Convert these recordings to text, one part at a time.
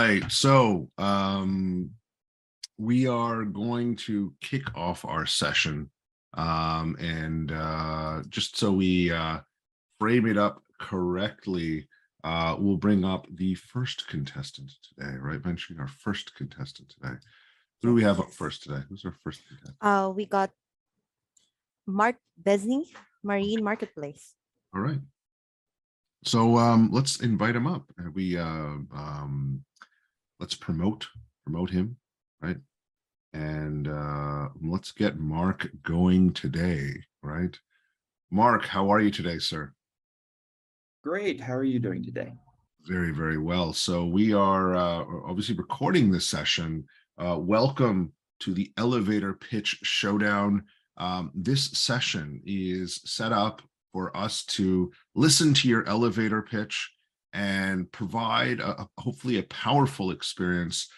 right. So we are going to kick off our session. And just so we frame it up correctly, we'll bring up the first contestant today, right? Mentioning our first contestant today. Who do we have up first today? Who's our first contestant? We got Bezney, Marine Marketplace. All right. So let's invite him up. Let's promote him, right? And let's get Mark going today, right? Mark, how are you today, sir? Great. How are you doing today? Very, very well. So we are obviously recording this session. Welcome to the Elevator Pitch Showdown. This session is set up for us to listen to your elevator pitch and provide hopefully a powerful experience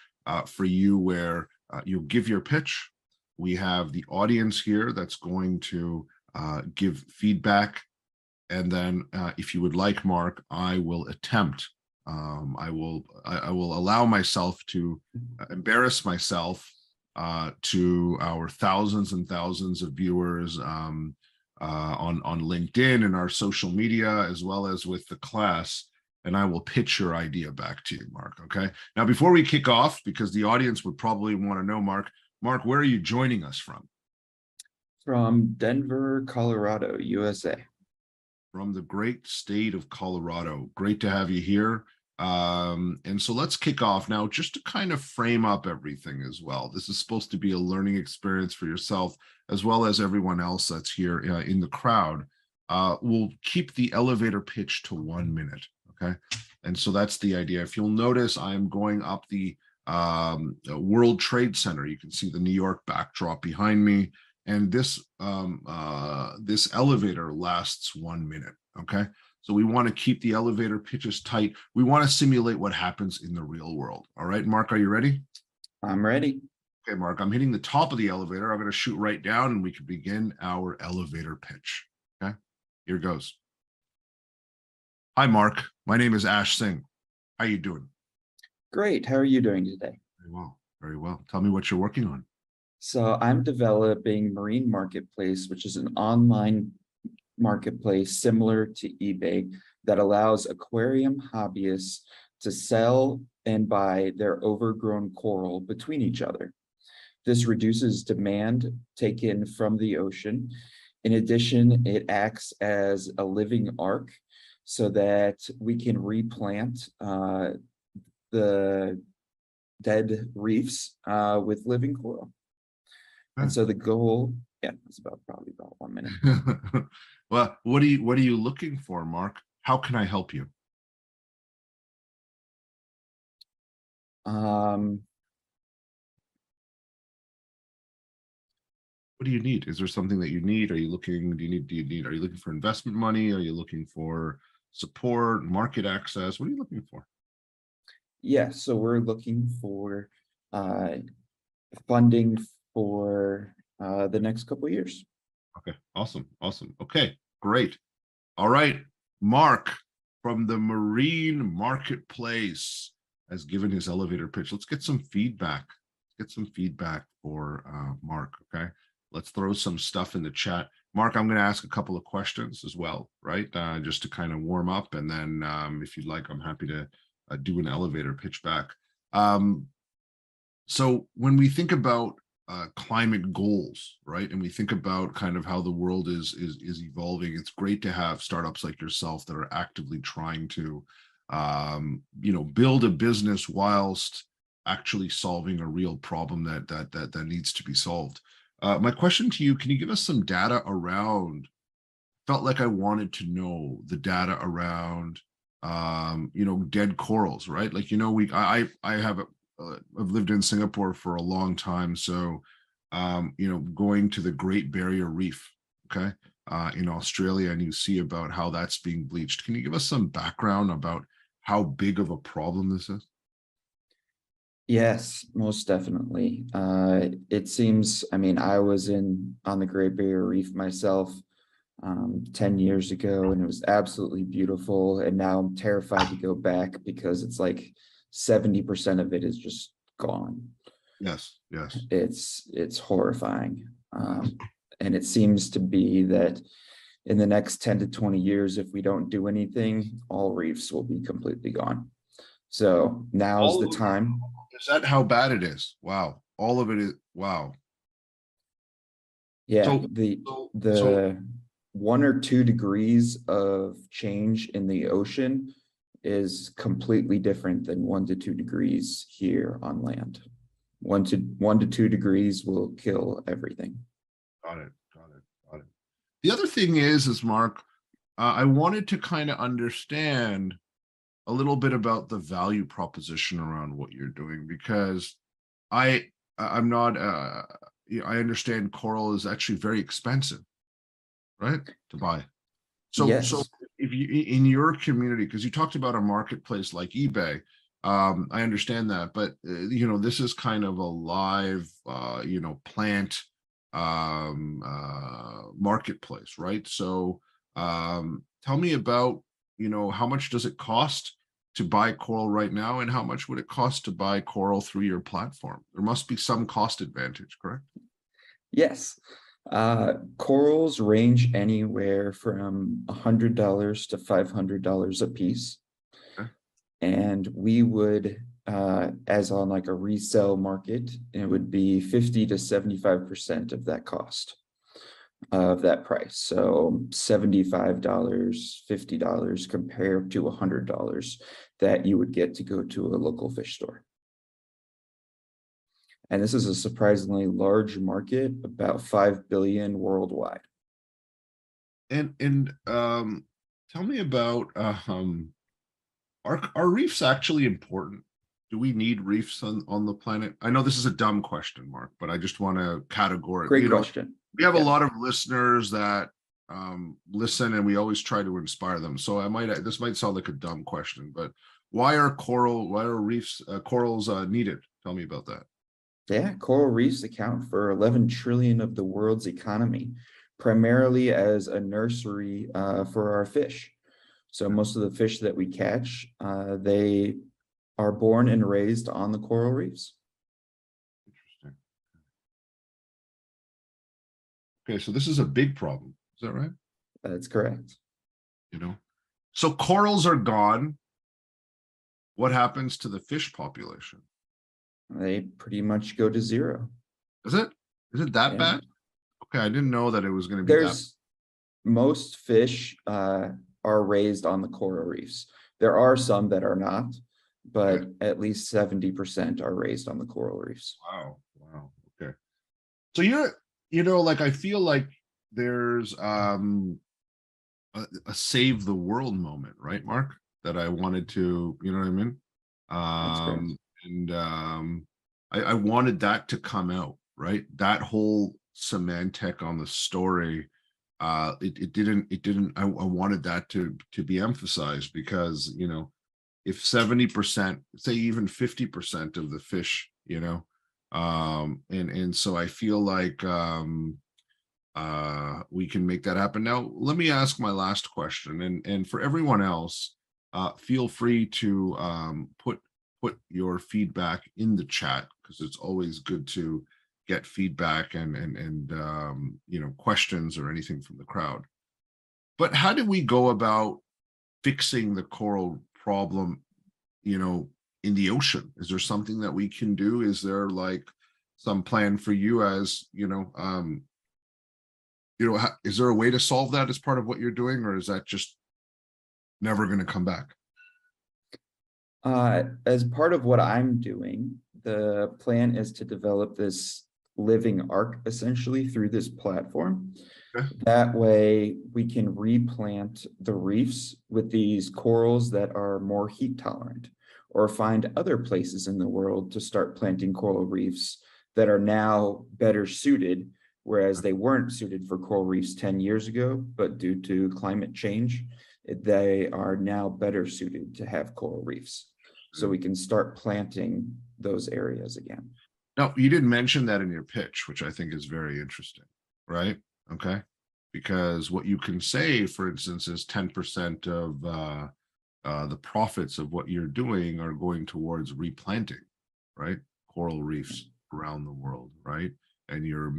for you where you'll give your pitch. We have the audience here that's going to give feedback. And then if you would like, Mark, I will attempt. I will allow myself to embarrass myself to our thousands and thousands of viewers on LinkedIn and our social media, as well as with the class. And I will pitch your idea back to you, Mark. Okay. Now, before we kick off, because the audience would probably want to know, Mark, where are you joining us from? From Denver, Colorado, USA. From the great state of Colorado. Great to have you here. And so let's kick off now, just to kind of frame up everything as well. This is supposed to be a learning experience for yourself, as well as everyone else that's here in the crowd. We'll keep the elevator pitch to 1 minute. Okay. And so that's the idea. If you'll notice, I am going up the World Trade Center. You can see the New York backdrop behind me. And this this elevator lasts 1 minute. Okay. So we want to keep the elevator pitches tight. We want to simulate what happens in the real world. All right, Mark, are you ready? I'm ready. Okay, Mark, I'm hitting the top of the elevator. I'm going to shoot right down and we can begin our elevator pitch. Okay, here goes. Hi, Mark. My name is Ash Singh. How you doing? Great. How are you doing today? Very well. Very well. Tell me what you're working on. So I'm developing Marine Marketplace, which is an online marketplace similar to eBay that allows aquarium hobbyists to sell and buy their overgrown coral between each other. This reduces demand taken from the ocean. In addition, it acts as a living ark so that we can replant the dead reefs with living coral. And so the goal, it's probably about 1 minute. Well, what are you looking for, Mark? How can I help you? What do you need? Is there something that you need? Are you looking? Are you looking for investment money? Are you looking for support, market access? What are you looking for? Yeah, so we're looking for funding for the next couple of years. Okay, awesome. Okay, great. All right, Mark from the Marine Marketplace has given his elevator pitch. Let's get some feedback. For Mark. Okay, let's throw some stuff in the chat. Mark, I'm going to ask a couple of questions as well, right? Just to kind of warm up, and then if you'd like, I'm happy to do an elevator pitch back. So when we think about climate goals, right, and we think about kind of how the world is evolving, it's great to have startups like yourself that are actively trying to build a business whilst actually solving a real problem that needs to be solved. My question to you, can you give us some data around, felt like I wanted to know the data around dead corals, right? Like, I've lived in Singapore for a long time. So, going to the Great Barrier Reef, okay, in Australia, and you see about how that's being bleached. Can you give us some background about how big of a problem this is? Yes, most definitely. It seems, I was on the Great Barrier Reef myself 10 years ago, and it was absolutely beautiful. And now I'm terrified to go back because it's like 70% of it is just gone. Yes, yes. It's horrifying. And it seems to be that in the next 10 to 20 years, if we don't do anything, all reefs will be completely gone. So now's All the of it. time. Is that how bad it is? Wow. All of it is, wow. Yeah, So, the 1 or 2 degrees of change in the ocean is completely different than 1 to 2 degrees here on land. 1 to 2 degrees will kill everything. got it. The other thing is Mark, I wanted to kind of understand a little bit about the value proposition around what you're doing, because I'm not, I understand coral is actually very expensive, right, to buy. So Yes. if you in your community, because you talked about a marketplace like eBay, I understand that, but this is kind of a live, plant marketplace, right? So tell me about, how much does it cost to buy coral right now, and how much would it cost to buy coral through your platform? There must be some cost advantage, correct? Yes. Corals range anywhere from $100 to $500 a piece. Okay. And we would, as on like a resale market, it would be 50 to 75% of that cost of that price. So $75, $50 compared to $100 that you would get to go to a local fish store. And this is a surprisingly large market, about 5 billion worldwide. And tell me about are reefs actually important? Do we need reefs on the planet? I know this is a dumb question, Mark, but I just want to categorize. Great question. We have Yeah. a lot of listeners that listen, and we always try to inspire them. So this might sound like a dumb question, but why are reefs, corals needed? Tell me about that. Yeah, coral reefs account for 11 trillion of the world's economy, primarily as a nursery for our fish. So most of the fish that we catch, they are born and raised on the coral reefs. Interesting. Okay, so this is a big problem. Is that right? That's correct. So corals are gone. What happens to the fish population? They pretty much go to zero. Is it that Yeah. bad? Okay, I didn't know that it was going to be that. Most fish are raised on the coral reefs. There are some that are not, but at least 70% are raised on the coral reefs. Wow. Okay. So I feel like there's a save the world moment, right, Mark? That I wanted to, you know what I mean? That's correct. And I wanted that to come out, right? That whole semantic on the story, it didn't. I wanted that to be emphasized, because if 70%, say even 50% of the fish, and so I feel like we can make that happen. Now, let me ask my last question, and for everyone else, feel free to put your feedback in the chat, because it's always good to get feedback and questions or anything from the crowd. But how do we go about fixing the coral problem, in the ocean? Is there something that we can do? Is there like some plan for you as, is there a way to solve that as part of what you're doing, or is that just never going to come back? As part of what I'm doing, the plan is to develop this living arc essentially through this platform. Okay. That way we can replant the reefs with these corals that are more heat tolerant, or find other places in the world to start planting coral reefs that are now better suited, whereas they weren't suited for coral reefs 10 years ago, but due to climate change, they are now better suited to have coral reefs. So we can start planting those areas again. Now, you didn't mention that in your pitch, which I think is very interesting, right? Okay. Because what you can say, for instance, is 10% of the profits of what you're doing are going towards replanting, right? Coral reefs around the world, right? And your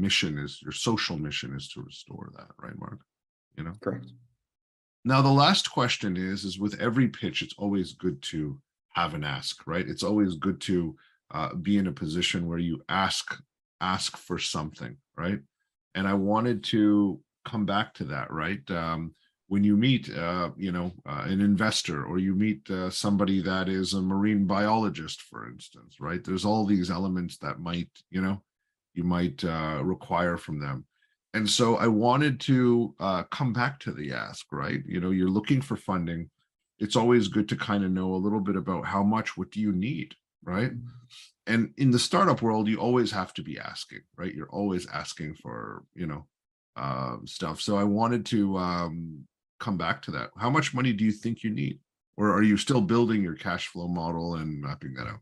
social mission is to restore that, right, Mark? You know? Correct. Now, the last question is with every pitch, it's always good to have an ask, right? It's always good to be in a position where you ask for something, right? And I wanted to come back to that, right? When you meet, an investor, or you meet somebody that is a marine biologist, for instance, right? There's all these elements that you might require from them. And so I wanted to come back to the ask, right? You're looking for funding. It's always good to kind of know a little bit about what do you need, right? And in the startup world, you always have to be asking, right? You're always asking for, stuff. So I wanted to come back to that. How much money do you think you need? Or are you still building your cash flow model and mapping that out?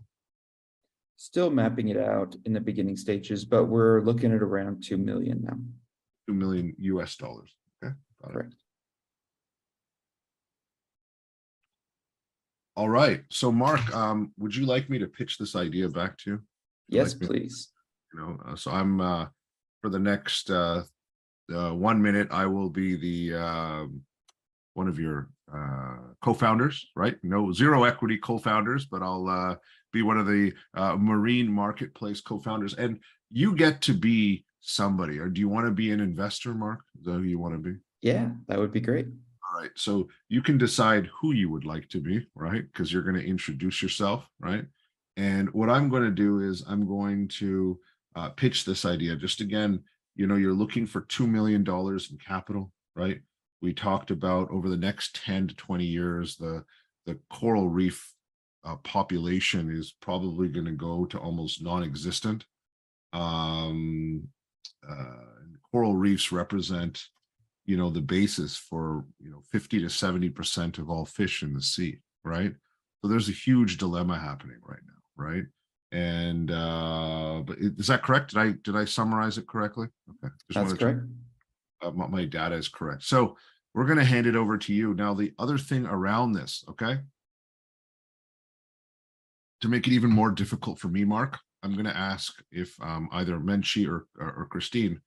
Still mapping it out in the beginning stages, but we're looking at around 2 million now. 2 million US dollars. Okay. Got it. Correct. All right. So Mark, would you like me to pitch this idea back to you? Yes, Like me? please. So I'm for the next 1 minute, I will be the one of your co-founders, right? No, zero equity co-founders, but I'll be one of the marine marketplace co-founders. And you get to be somebody. Or do you want to be an investor, Mark? Is that who you want to be? Yeah, that would be great. All right. So you can decide who you would like to be, right? Because you're going to introduce yourself, right? And what I'm going to do is I'm going to pitch this idea. Just again, you're looking for $2 million in capital, right? We talked about over the next 10 to 20 years, the coral reef population is probably going to go to almost non-existent. Coral reefs represent, the basis for, 50 to 70% of all fish in the sea, right? So there's a huge dilemma happening right now, right? And but is that correct? Did I summarize it correctly? Okay, That's correct. My data is correct. So we're going to hand it over to you. Now, the other thing around this, okay, to make it even more difficult for me, Mark, I'm going to ask if either Menchie or Christine,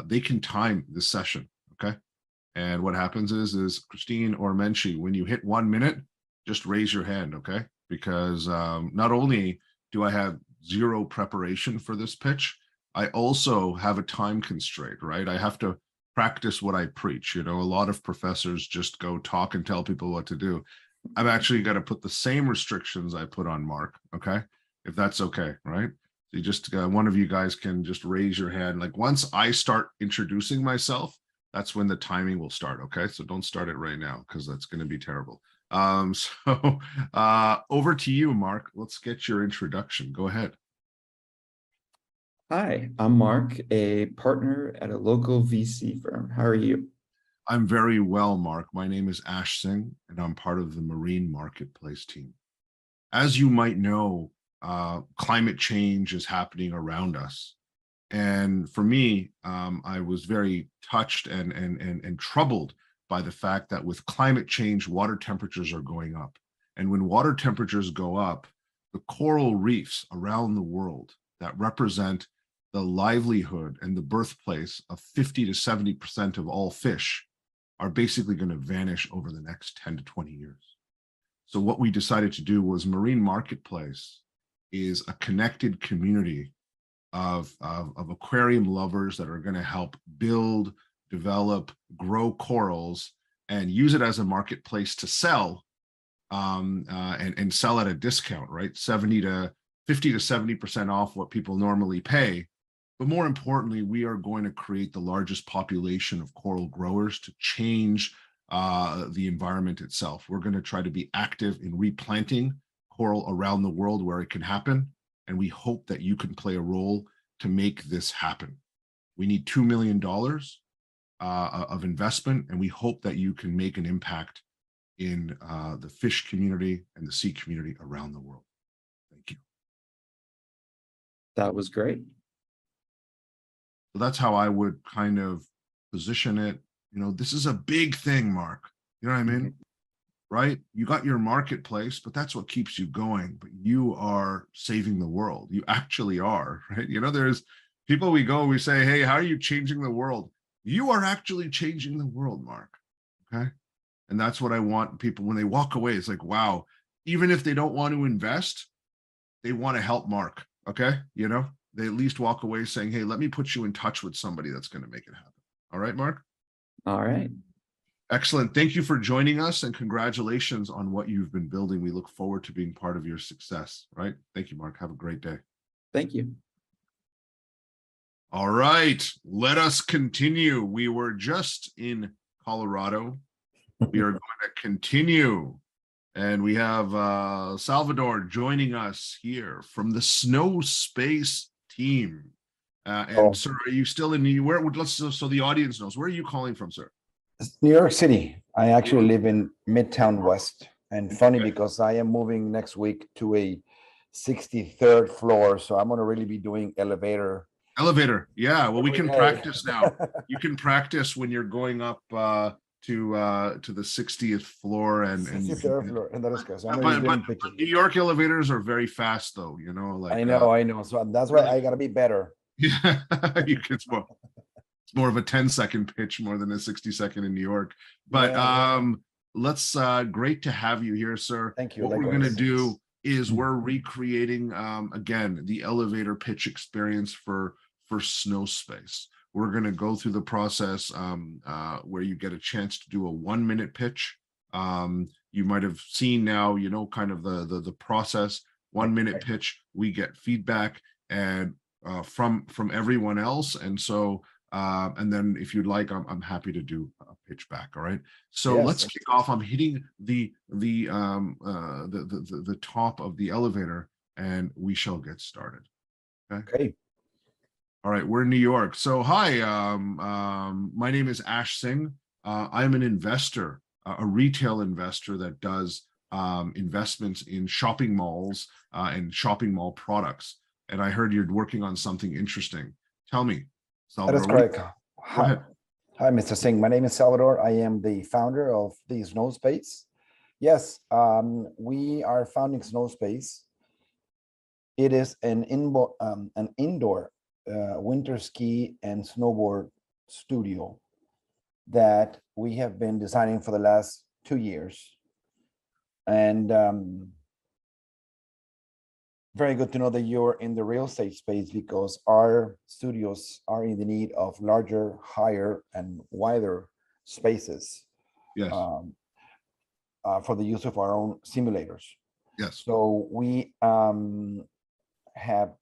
they can time this session, okay? And what happens is Christine or Menchie, when you hit 1 minute, just raise your hand, okay? Because not only do I have zero preparation for this pitch, I also have a time constraint, right? I have to practice what I preach. A lot of professors just go talk and tell people what to do. I've actually got to put the same restrictions I put on Mark, okay? If that's okay, right? So you just, one of you guys can just raise your hand. Like once I start introducing myself, that's when the timing will start, okay? So don't start it right now because that's going to be terrible. So over to you, Mark. Let's get your introduction. Go ahead. Hi, I'm Mark, a partner at a local VC firm. How are you? I'm very well, Mark. My name is Ash Singh, and I'm part of the Marine Marketplace team. As you might know, climate change is happening around us. And for me, I was very touched and troubled by the fact that with climate change, water temperatures are going up. And when water temperatures go up, the coral reefs around the world that represent the livelihood and the birthplace of 50 to 70% of all fish are basically going to vanish over the next 10 to 20 years. So what we decided to do was Marine Marketplace is a connected community of aquarium lovers that are going to help build, develop, grow corals, and use it as a marketplace to sell and sell at a discount, right? 50 to 70% off what people normally pay. But more importantly, we are going to create the largest population of coral growers to change the environment itself. We're going to try to be active in replanting coral around the world where it can happen. And we hope that you can play a role to make this happen. We need $2 million of investment, and we hope that you can make an impact in the fish community and the sea community around the world. Thank you. That was great. So that's how I would kind of position it. This is a big thing, Mark. You know what I mean? right? You got your marketplace, but that's what keeps you going. But you are saving the world. You actually are, right? There's people we go, we say, hey, how are you changing the world? You are actually changing the world, Mark. Okay. And that's what I want people when they walk away. It's like, wow, even if they don't want to invest, they want to help Mark. Okay. They at least walk away saying, hey, let me put you in touch with somebody that's going to make it happen. All right, Mark. All right. Excellent. Thank you for joining us and congratulations on what you've been building. We look forward to being part of your success. Right. Thank you, Mark. Have a great day. Thank you. All right. Let us continue. We were just in Colorado. We are going to continue. And we have Salvador joining us here from the Snowspace team. Sir, are you still in New York? So the audience knows. Where are you calling from, sir? New York City. I actually live in Midtown West. And funny because I am moving next week to a 63rd floor. So I'm going to really be doing elevator. Yeah. Well, we can day. Practice now. You can practice when you're going up to the 60th floor and 63rd floor. And that is good. So I'm but New York elevators are very fast though, like I know. So that's why I gotta be better. Yeah, it's more of a 10-second pitch more than a 60-second in New York. But let's great to have you here, sir. Thank you. What we're gonna do is we're recreating again the elevator pitch experience for Snowspace. We're going to go through the process where you get a chance to do a 1-minute pitch. You might have seen now, kind of the process. 1-minute pitch. We get feedback and from everyone else, and so and then if you'd like, I'm happy to do a pitch back. All right. So yes. Let's kick off. I'm hitting the top of the elevator, and we shall get started. Okay. All right, we're in New York. So hi, my name is Ash Singh. I'm an investor, a retail investor that does investments in shopping malls and shopping mall products. And I heard you're working on something interesting. Tell me, Salvador. That is correct. Hi, Mr. Singh. My name is Salvador. I am the founder of the Snowspace. Yes, we are founding Snowspace. It is an indoor winter ski and snowboard studio that we have been designing for the last 2 years. And very good to know that you're in the real estate space because our studios are in the need of larger, higher, and wider spaces. Yes. For the use of our own simulators. Yes. So we have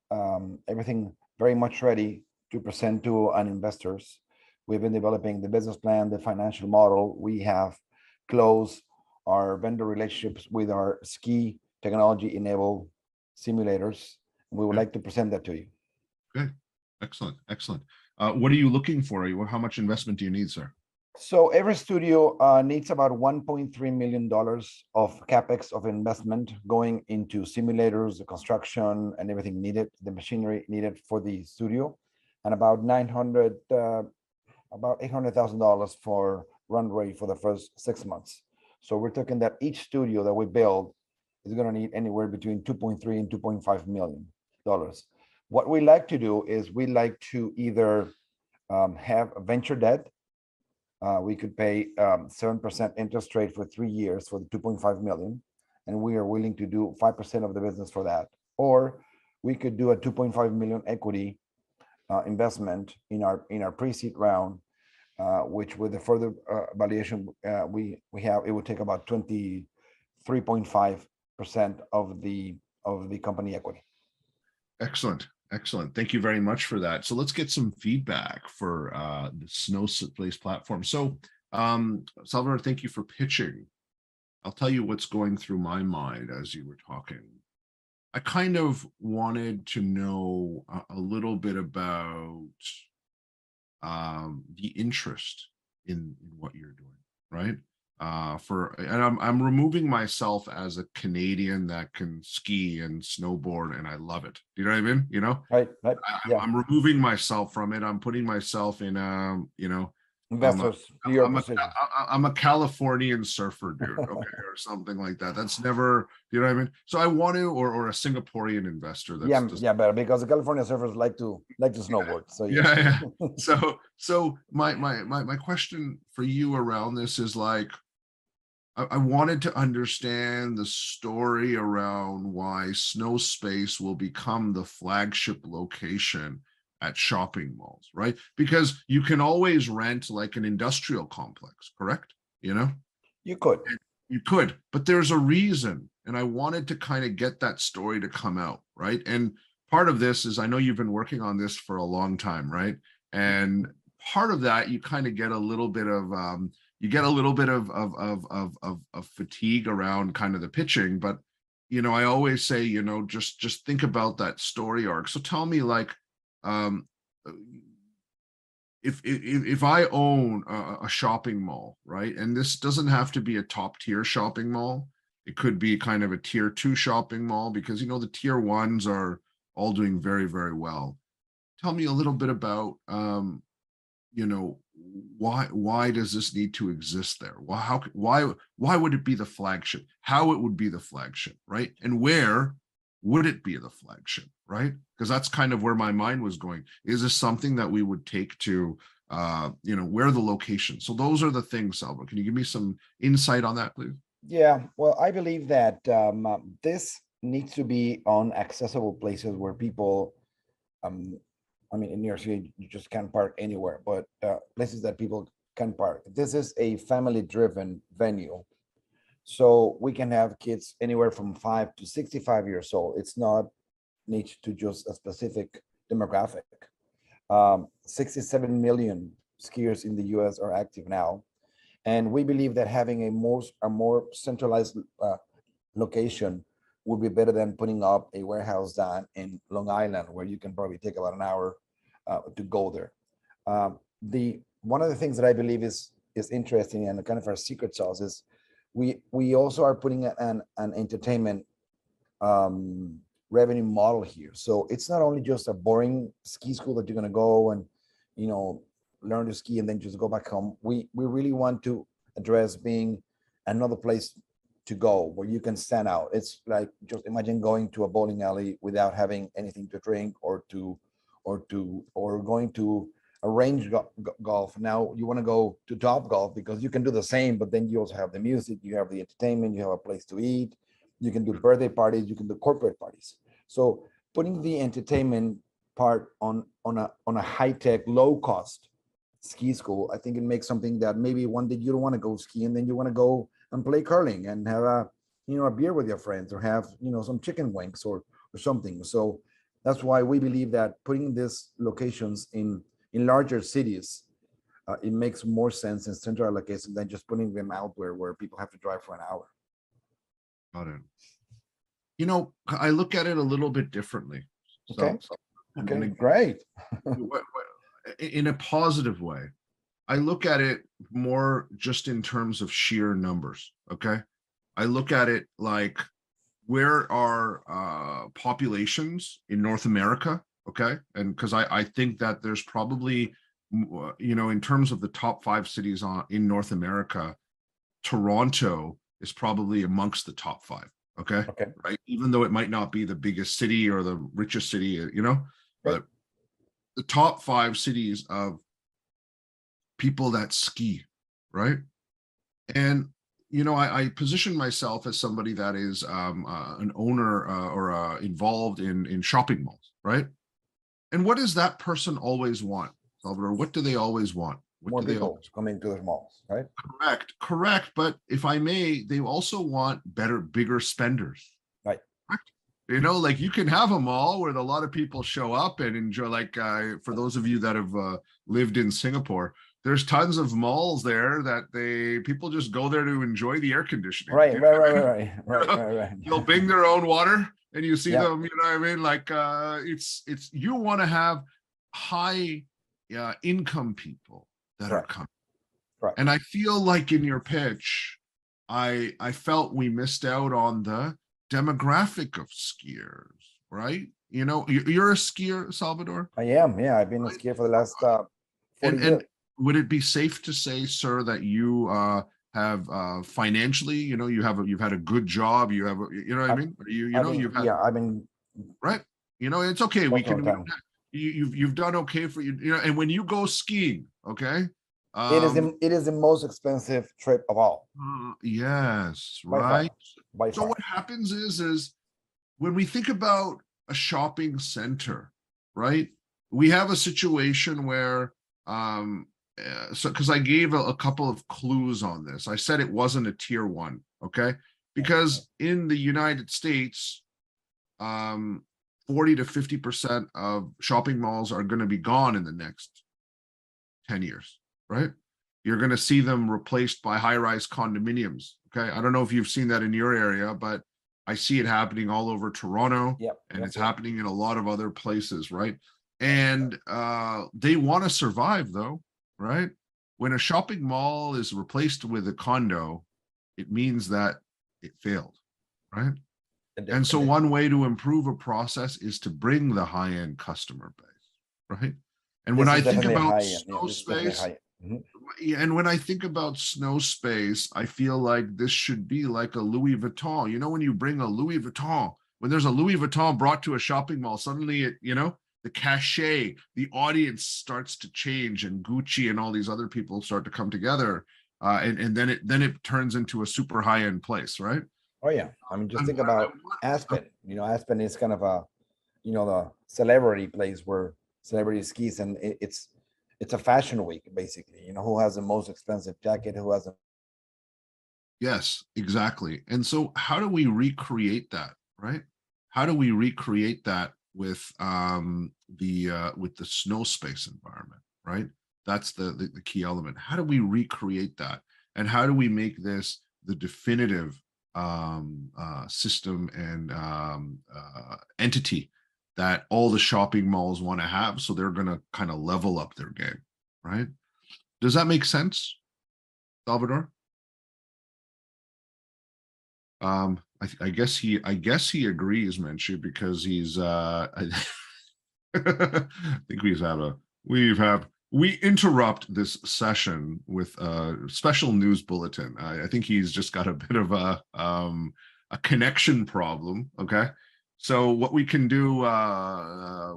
everything very much ready to present to an investors. We've been developing the business plan, the financial model. We have closed our vendor relationships with our ski technology enabled simulators. We would like to present that to you. Okay, excellent. What are you looking for? How much investment do you need, sir? So every studio needs about $1.3 million of capex of investment going into simulators, the construction, and everything needed, the machinery needed for the studio, and about $800,000 for run rate for the first 6 months. So we're talking that each studio that we build is going to need anywhere between $2.3 and $2.5 million. What we like to do is we like to either have a venture debt. We could pay 7% interest rate for 3 years for the 2.5 million, and we are willing to do 5% of the business for that. Or we could do a 2.5 million equity investment in our pre-seed round, which with the further valuation we have, it would take about 23.5% of the company equity. Excellent. Thank you very much for that. So let's get some feedback for the Snowspace platform. So Salvador, thank you for pitching. I'll tell you what's going through my mind as you were talking. I kind of wanted to know a little bit about the interest in what you're doing, right? And I'm removing myself as a Canadian that can ski and snowboard, and I love it. Do you know what I mean? Right. Yeah. I'm removing myself from it. I'm putting myself in Investors, to your I'm a, position. I'm a Californian surfer dude, okay, or something like that. That's never, you know what I mean? So I want to, or a Singaporean investor. That's Yeah, just, yeah, better because the California surfers like to snowboard. So yeah. yeah. So my question for you around this is like, I wanted to understand the story around why Snowspace will become the flagship location at shopping malls, right? Because you can always rent like an industrial complex, correct? You know, You could. you could, but there's a reason. And I wanted to kind of get that story to come out, right? And part of this is I know you've been working on this for a long time, right? And part of that, you kind of get a little bit of you get a little bit of fatigue around kind of the pitching, but you know, I always say, you know, just think about that story arc. So tell me, like, um, if I own a shopping mall, right, and this doesn't have to be a top tier shopping mall, it could be kind of a tier 2 shopping mall because you know the tier 1s are all doing very well. Tell me a little bit about you know, why does this need to exist there? Why would it be the flagship? How it would be the flagship, right? And where would it be the flagship, right? Because that's kind of where my mind was going. Is this something that we would take to you know, where the location? So those are the things, Salvo. Can you give me some insight on that, please? Yeah, well, I believe that this needs to be on accessible places where people, I mean, in New York City, you just can't park anywhere, but places that people can park. This is a family-driven venue. So we can have kids anywhere from 5 to 65 years old. It's not niche to just a specific demographic. 67 million skiers in the US are active now. And we believe that having a more centralized location would be better than putting up a warehouse down in Long Island, where you can probably take about an hour to go there. One of the things that I believe is interesting and kind of our secret sauce is we also are putting an entertainment revenue model here. So it's not only just a boring ski school that you're going to go and, you know, learn to ski and then just go back home. We really want to address being another place to go where you can stand out. It's like, just imagine going to a bowling alley without having anything to drink or going to a range golf. Now you want to go to Top Golf because you can do the same, but then you also have the music, you have the entertainment, you have a place to eat, you can do birthday parties, you can do corporate parties. So putting the entertainment part on a high-tech, low-cost ski school, I think it makes something that maybe one day you don't want to go ski and then you want to go and play curling and have a beer with your friends or have some chicken wings or something. So that's why we believe that putting these locations in larger cities, it makes more sense in central locations than just putting them out where people have to drive for an hour. Got it. You know, I look at it a little bit differently. Okay. Great. In a positive way. I look at it more just in terms of sheer numbers. Okay. I look at it like, where are populations in North America? Okay. And because I think that there's probably, in terms of the top 5 cities in North America, Toronto is probably amongst the top 5. Okay. Right. Even though it might not be the biggest city or the richest city, but the top 5 cities of people that ski, right? And I position myself as somebody that is an owner or involved in shopping malls, right? And what does that person always want, Salvador? What do they always want? More people coming to the malls, right? Correct. But if I may, they also want bigger spenders. Right. Like you can have a mall where a lot of people show up and enjoy, like for those of you that have lived in Singapore, there's tons of malls there that people just go there to enjoy the air conditioning. Right. They'll bring their own water and you see them, you know what I mean? Like it's you want to have high income people that are coming. Right. And I feel like in your pitch, I felt we missed out on the demographic of skiers, right? You're a skier, Salvador? I am, yeah. I've been a skier for the last 40 years. would it be safe to say, sir, that you have financially, you've had a good job, you have, you know what I mean? You've had, yeah, I've been right? It's okay. We most of can, the time. you've done okay for you, and when you go skiing, okay? It is the most expensive trip of all, Yes, by far, right. by So far. what happens is when we think about a shopping center, right? We have a situation where, so because I gave a couple of clues on this, I said it wasn't a tier one, okay? Because in the United States, 40 to 50% of shopping malls are going to be gone in the next 10 years, right? You're going to see them replaced by high-rise condominiums. Okay. I don't know if you've seen that in your area, but I see it happening all over Toronto, and it's happening in a lot of other places, right? And they want to survive though, right? When a shopping mall is replaced with a condo, it means that it failed, right? And so one way to improve a process is to bring the high-end customer base, right? And when I think about Snowspace, and when I think about Snowspace, I feel like this should be like a Louis Vuitton. When you bring a Louis Vuitton, when there's a Louis Vuitton brought to a shopping mall, suddenly the cachet, the audience starts to change, and Gucci and all these other people start to come together, and then it turns into a super high-end place, right? Oh yeah, I mean, just think about Aspen. Aspen is kind of a, the celebrity place where celebrity skis, and it's a fashion week basically. Who has the most expensive jacket? Who has a Yes, exactly. And so how do we recreate that, right? How do we recreate that with the Snowspace environment, right? That's the key element. How do we recreate that? And how do we make this the definitive system and entity that all the shopping malls want to have, so they're going to kind of level up their game, right? Does that make sense, Salvador? I guess he agrees, Menchie, because he's I think we interrupt this session with a special news bulletin. I think he's just got a bit of a connection problem. Okay. So what we can do, I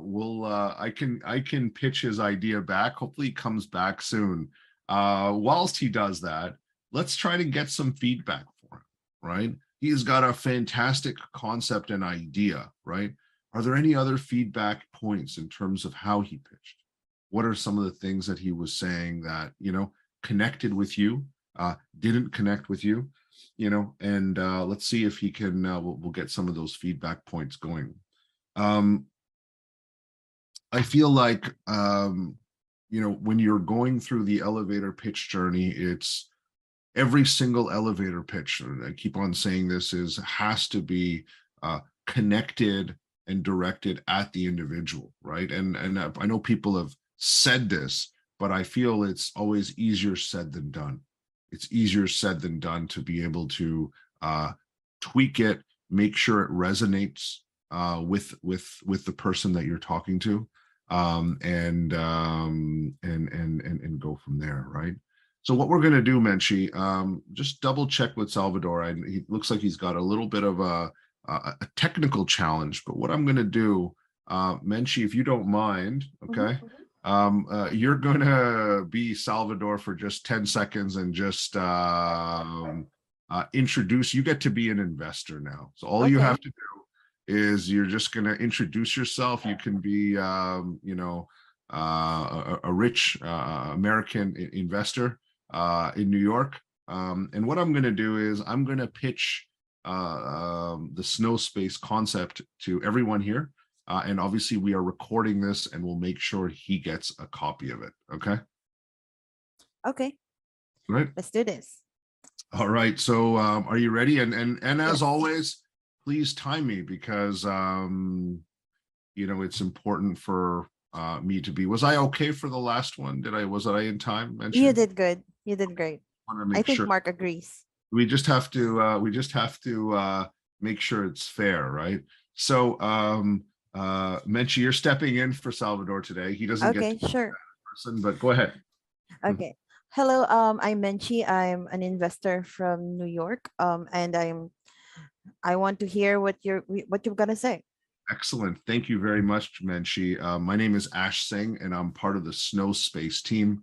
can pitch his idea back. Hopefully he comes back soon. Whilst he does that, let's try to get some feedback for him, right? He's got a fantastic concept and idea, right? Are there any other feedback points in terms of how he pitched? What are some of the things that he was saying that, connected with you, didn't connect with you, and let's see if he can, we'll get some of those feedback points going. I feel like, when you're going through the elevator pitch journey, it's every single elevator pitch, and I keep on saying this, has to be connected and directed at the individual, right? And I know people have said this, but I feel it's always easier said than done. It's easier said than done to be able to tweak it, make sure it resonates with the person that you're talking to, and go from there, right? So what we're going to do, Menchie, just double check with Salvador. And he looks like he's got a little bit of a technical challenge. But what I'm going to do, Menchie, if you don't mind, okay, you're going to be Salvador for just 10 seconds and just introduce. You get to be an investor now. So all you have to do is you're just going to introduce yourself. You can be, a rich American investor in New York. And what I'm going to do is I'm going to pitch the Snowspace concept to everyone here. And obviously we are recording this, and we'll make sure he gets a copy of it. Okay. Okay. Right. Let's do this. All right. So are you ready? And as always, please time me, because it's important for me to be. Was I okay for the last one? Was I in time? You did good. You did great. I think sure. Mark agrees. We just have to make sure it's fair, right? So Menchie, you're stepping in for Salvador today. He doesn't get to be that person, but go ahead. Okay. Hello, I'm Menchi. I'm an investor from New York. And I want to hear what you're gonna say. Excellent. Thank you very much, Menchi. My name is Ash Singh, and I'm part of the Snowspace team.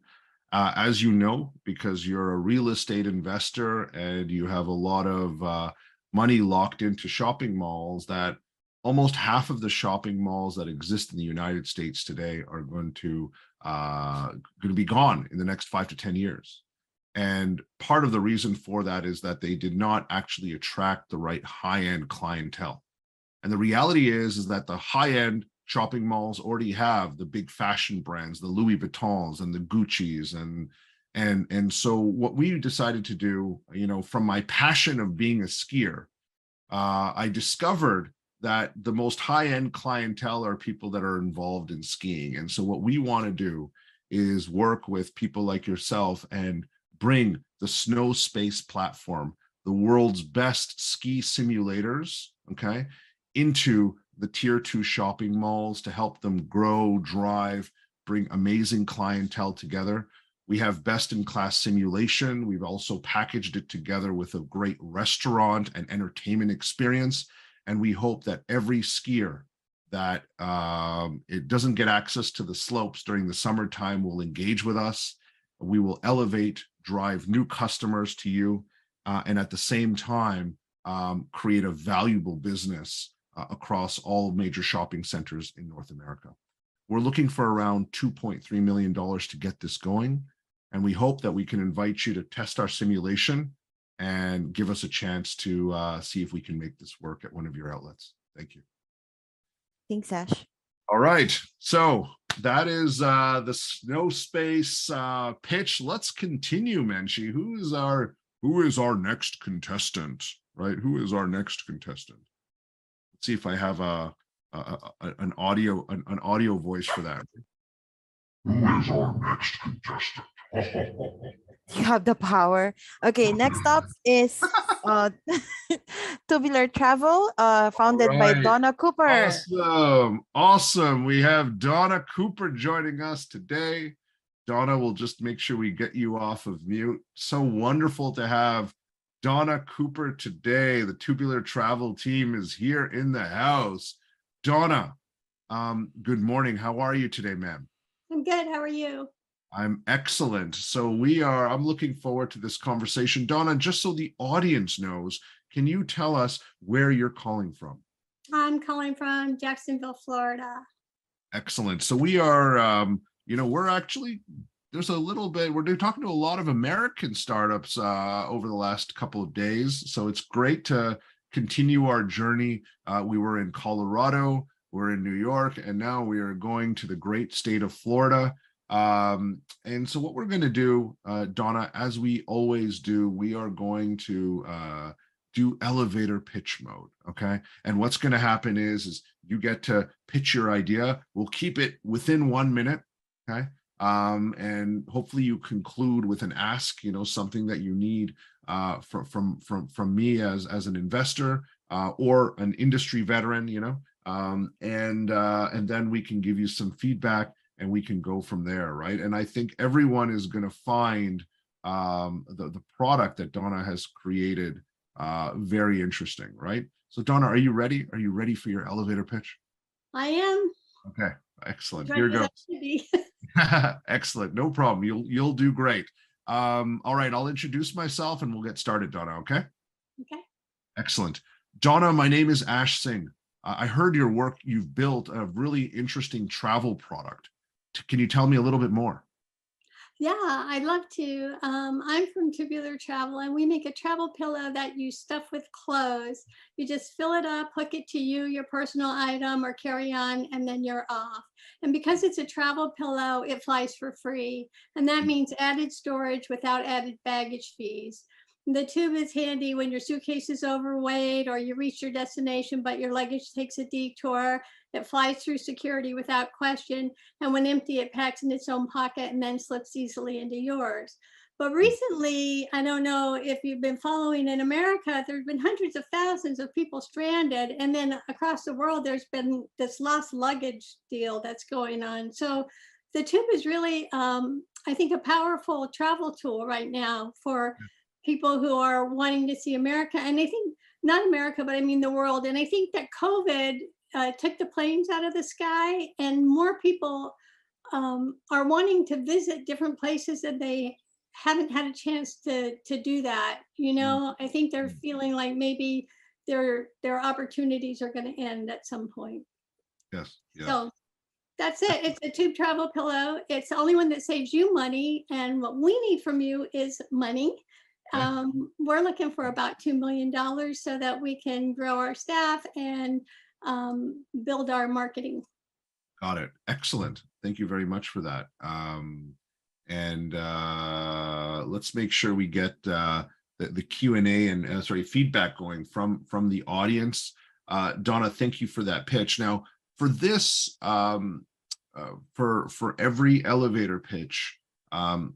As you know, because you're a real estate investor and you have a lot of money locked into shopping malls, that almost half of the shopping malls that exist in the United States today are going to be gone in the next 5 to 10 years. And part of the reason for that is that they did not actually attract the right high-end clientele. And the reality is that the high-end shopping malls already have the big fashion brands, the Louis Vuittons and the Gucci's, and so what we decided to do, from my passion of being a skier, I discovered that the most high-end clientele are people that are involved in skiing. And so what we want to do is work with people like yourself and bring the Snowspace platform, the world's best ski simulators, okay, into the tier 2 shopping malls to help them grow, drive, bring amazing clientele together. We have best-in-class simulation. We've also packaged it together with a great restaurant and entertainment experience. And we hope that every skier that it doesn't get access to the slopes during the summertime will engage with us. We will elevate, drive new customers to you, and at the same time, create a valuable business across all major shopping centers in North America. We're looking for around $2.3 million to get this going. And we hope that we can invite you to test our simulation and give us a chance to see if we can make this work at one of your outlets. Thank you. Thanks, Ash. All right. So that is the Snowspace pitch. Let's continue, Menchi. Who is our next contestant, right? Who is our next contestant? Let's see if I have an audio voice for that. Who is our next contestant? You have the power. Okay, next up is Tubular Travel, founded by Right. Donna Cooper. Awesome. We have Donna Cooper joining us today. Donna, we'll just make sure we get you off of mute. So wonderful to have Donna Cooper today. The Tubular Travel team is here in the house. Donna, good morning. How are you today, ma'am? I'm good. How are you? I'm excellent. So I'm looking forward to this conversation. Donna, just so the audience knows, can you tell us where you're calling from? I'm calling from Jacksonville, Florida. Excellent. So we are, we're actually, we're talking to a lot of American startups over the last couple of days. So it's great to continue our journey. We were in Colorado, we're in New York, and now we are going to the great state of Florida. And so what we're going to do, Donna, as we always do, we are going to do elevator pitch mode. Okay. And what's going to happen is you get to pitch your idea. We'll keep it within 1 minute. Okay. And hopefully you conclude with an ask, something that you need from me as an investor or an industry veteran, and then we can give you some feedback and we can go from there, right? And I think everyone is going to find the product that Donna has created very interesting, right? So Donna, are you ready? Are you ready for your elevator pitch? I am. Okay, excellent. Here goes. Excellent, no problem. You'll do great. All right, I'll introduce myself and we'll get started, Donna, okay? Okay. Excellent. Donna, my name is Ash Singh. I heard your work. You've built a really interesting travel product. Can you tell me a little bit more? Yeah, I'd love to. I'm from Tubular Travel, and we make a travel pillow that you stuff with clothes. You just fill it up, hook it to you, your personal item or carry on, and then you're off. And because it's a travel pillow, it flies for free. And that means added storage without added baggage fees. The tube is handy when your suitcase is overweight or you reach your destination, but your luggage takes a detour. It flies through security without question. And when empty, it packs in its own pocket and then slips easily into yours. But recently, I don't know if you've been following in America, there's been hundreds of thousands of people stranded. And then across the world, there's been this lost luggage deal that's going on. So the tube is really, I think, a powerful travel tool right now for people who are wanting to see America. And I think not America, but I mean the world. And I think that COVID took the planes out of the sky, and more people are wanting to visit different places that they haven't had a chance to do that. You know, I think they're feeling like maybe their opportunities are going to end at some point. Yes. Yes. So that's it. It's a tube travel pillow. It's the only one that saves you money. And what we need from you is money. We're looking for about $2 million so that we can grow our staff and build our marketing. Got it. Excellent. Thank you very much for that. And let's make sure we get the Q&A and sorry, feedback going from the audience. Donna, thank you for that pitch. Now, for this, for every elevator pitch,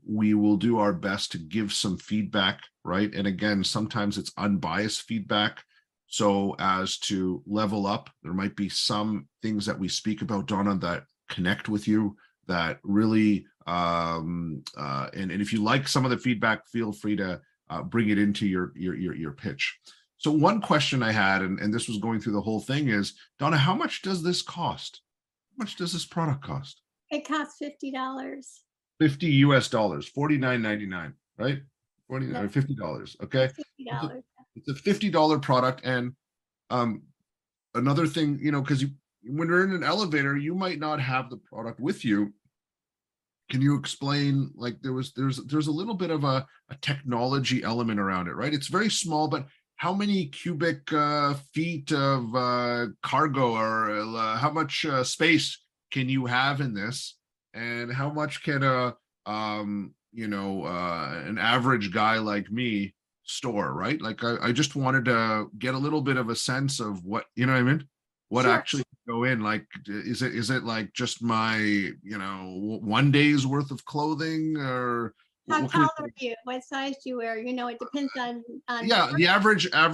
we will do our best to give some feedback, right? And again, sometimes it's unbiased feedback. So as to level up, there might be some things that we speak about, Donna, that connect with you, that really, and if you like some of the feedback, feel free to bring it into your pitch. So one question I had, and this was going through the whole thing, is, Donna, how much does this cost? How much does this product cost? It costs $50. $50 US, $49.99, right? $40 or $50. Okay. $50. It's a $50 product. And another thing, you know, because when you're in an elevator, you might not have the product with you. Can you explain, like, there's a little bit of a technology element around it, right? It's very small, but how many cubic feet of cargo, or how much space can you have in this? And how much can an average guy like me store, right? Like, I just wanted to get a little bit of a sense of what, you know what I mean? What Sure. actually go in, like, is it like just my, 1 day's worth of clothing, or How what can tall we- are you? What size do you wear? You know, it depends on yeah, the average, I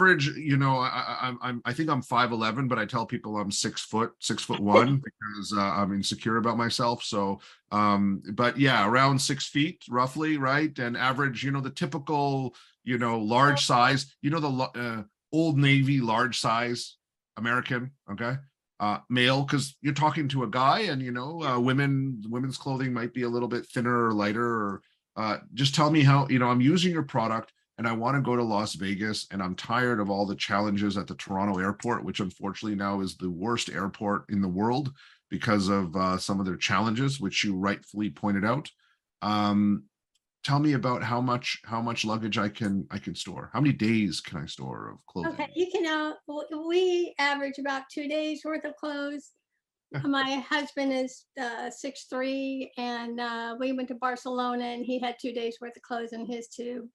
think I'm 5'11", but I tell people I'm 6 foot, 6'1", because I'm insecure about myself. So, but yeah, around 6 feet roughly, right? And average, the typical, large size, the Old Navy large size American, okay, male, because you're talking to a guy, and women's clothing might be a little bit thinner or lighter, or just tell me how, I'm using your product and I want to go to Las Vegas, and I'm tired of all the challenges at the Toronto airport, which unfortunately now is the worst airport in the world because of some of their challenges, which you rightfully pointed out. Tell me about how much luggage I can store. How many days can I store of clothing? Okay, you can. We average about 2 days worth of clothes. My husband is 6'3", and we went to Barcelona, and he had 2 days worth of clothes in his tube.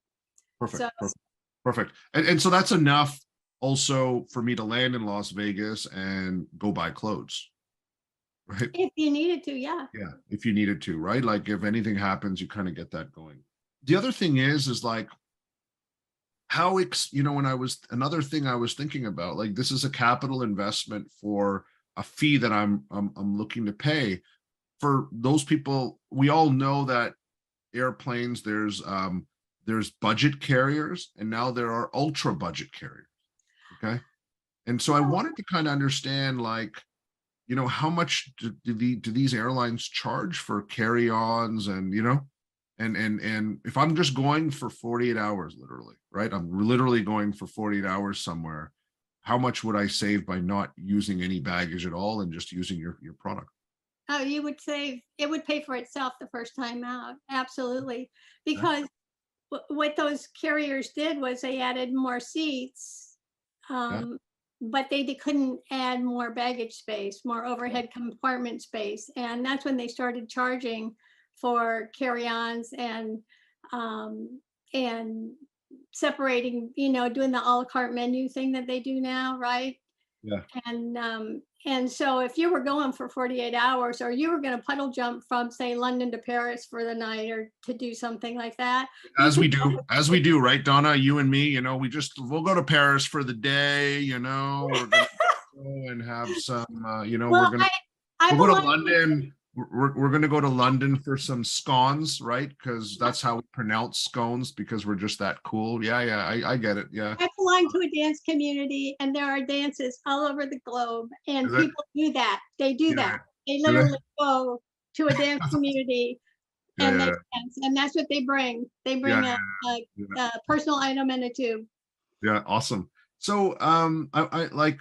Perfect. Perfect. And so that's enough also for me to land in Las Vegas and go buy clothes, right? If you needed to, yeah. Yeah, if you needed to, right? Like, if anything happens, you kind of get that going. The other thing is like, how another thing I was thinking about, like, this is a capital investment for a fee that I'm looking to pay. For those people, we all know that airplanes, there's budget carriers, and now there are ultra budget carriers. Okay. And so I wanted to kind of understand, like, how much do these airlines charge for carry-ons, and and if I'm just going for 48 hours, literally, right? I'm literally going for 48 hours somewhere. How much would I save by not using any baggage at all and just using your product? Oh, you would save. It would pay for itself the first time out. Absolutely. Because what those carriers did was they added more seats, but they couldn't add more baggage space, more overhead compartment space. And that's when they started charging for carry-ons and separating, doing the a la carte menu thing that they do now, right? Yeah. And so if you were going for 48 hours, or you were going to puddle jump from, say, London to Paris for the night, or to do something like that. As we do, right, Donna? You and me, we'll go to Paris for the day, we're gonna go and have some, Well, we'll go to London, we're going to go to London for some scones, right? Because that's how we pronounce scones, because we're just that cool. Yeah, I get it. Yeah. I belong to a dance community, and there are dances all over the globe, and Is it? people do that. They do Yeah. that. They Do they? literally go to a dance community Yeah, and they yeah, dance, and that's what they bring. They bring yeah, a yeah. personal item and a tube. Yeah, awesome. So I like,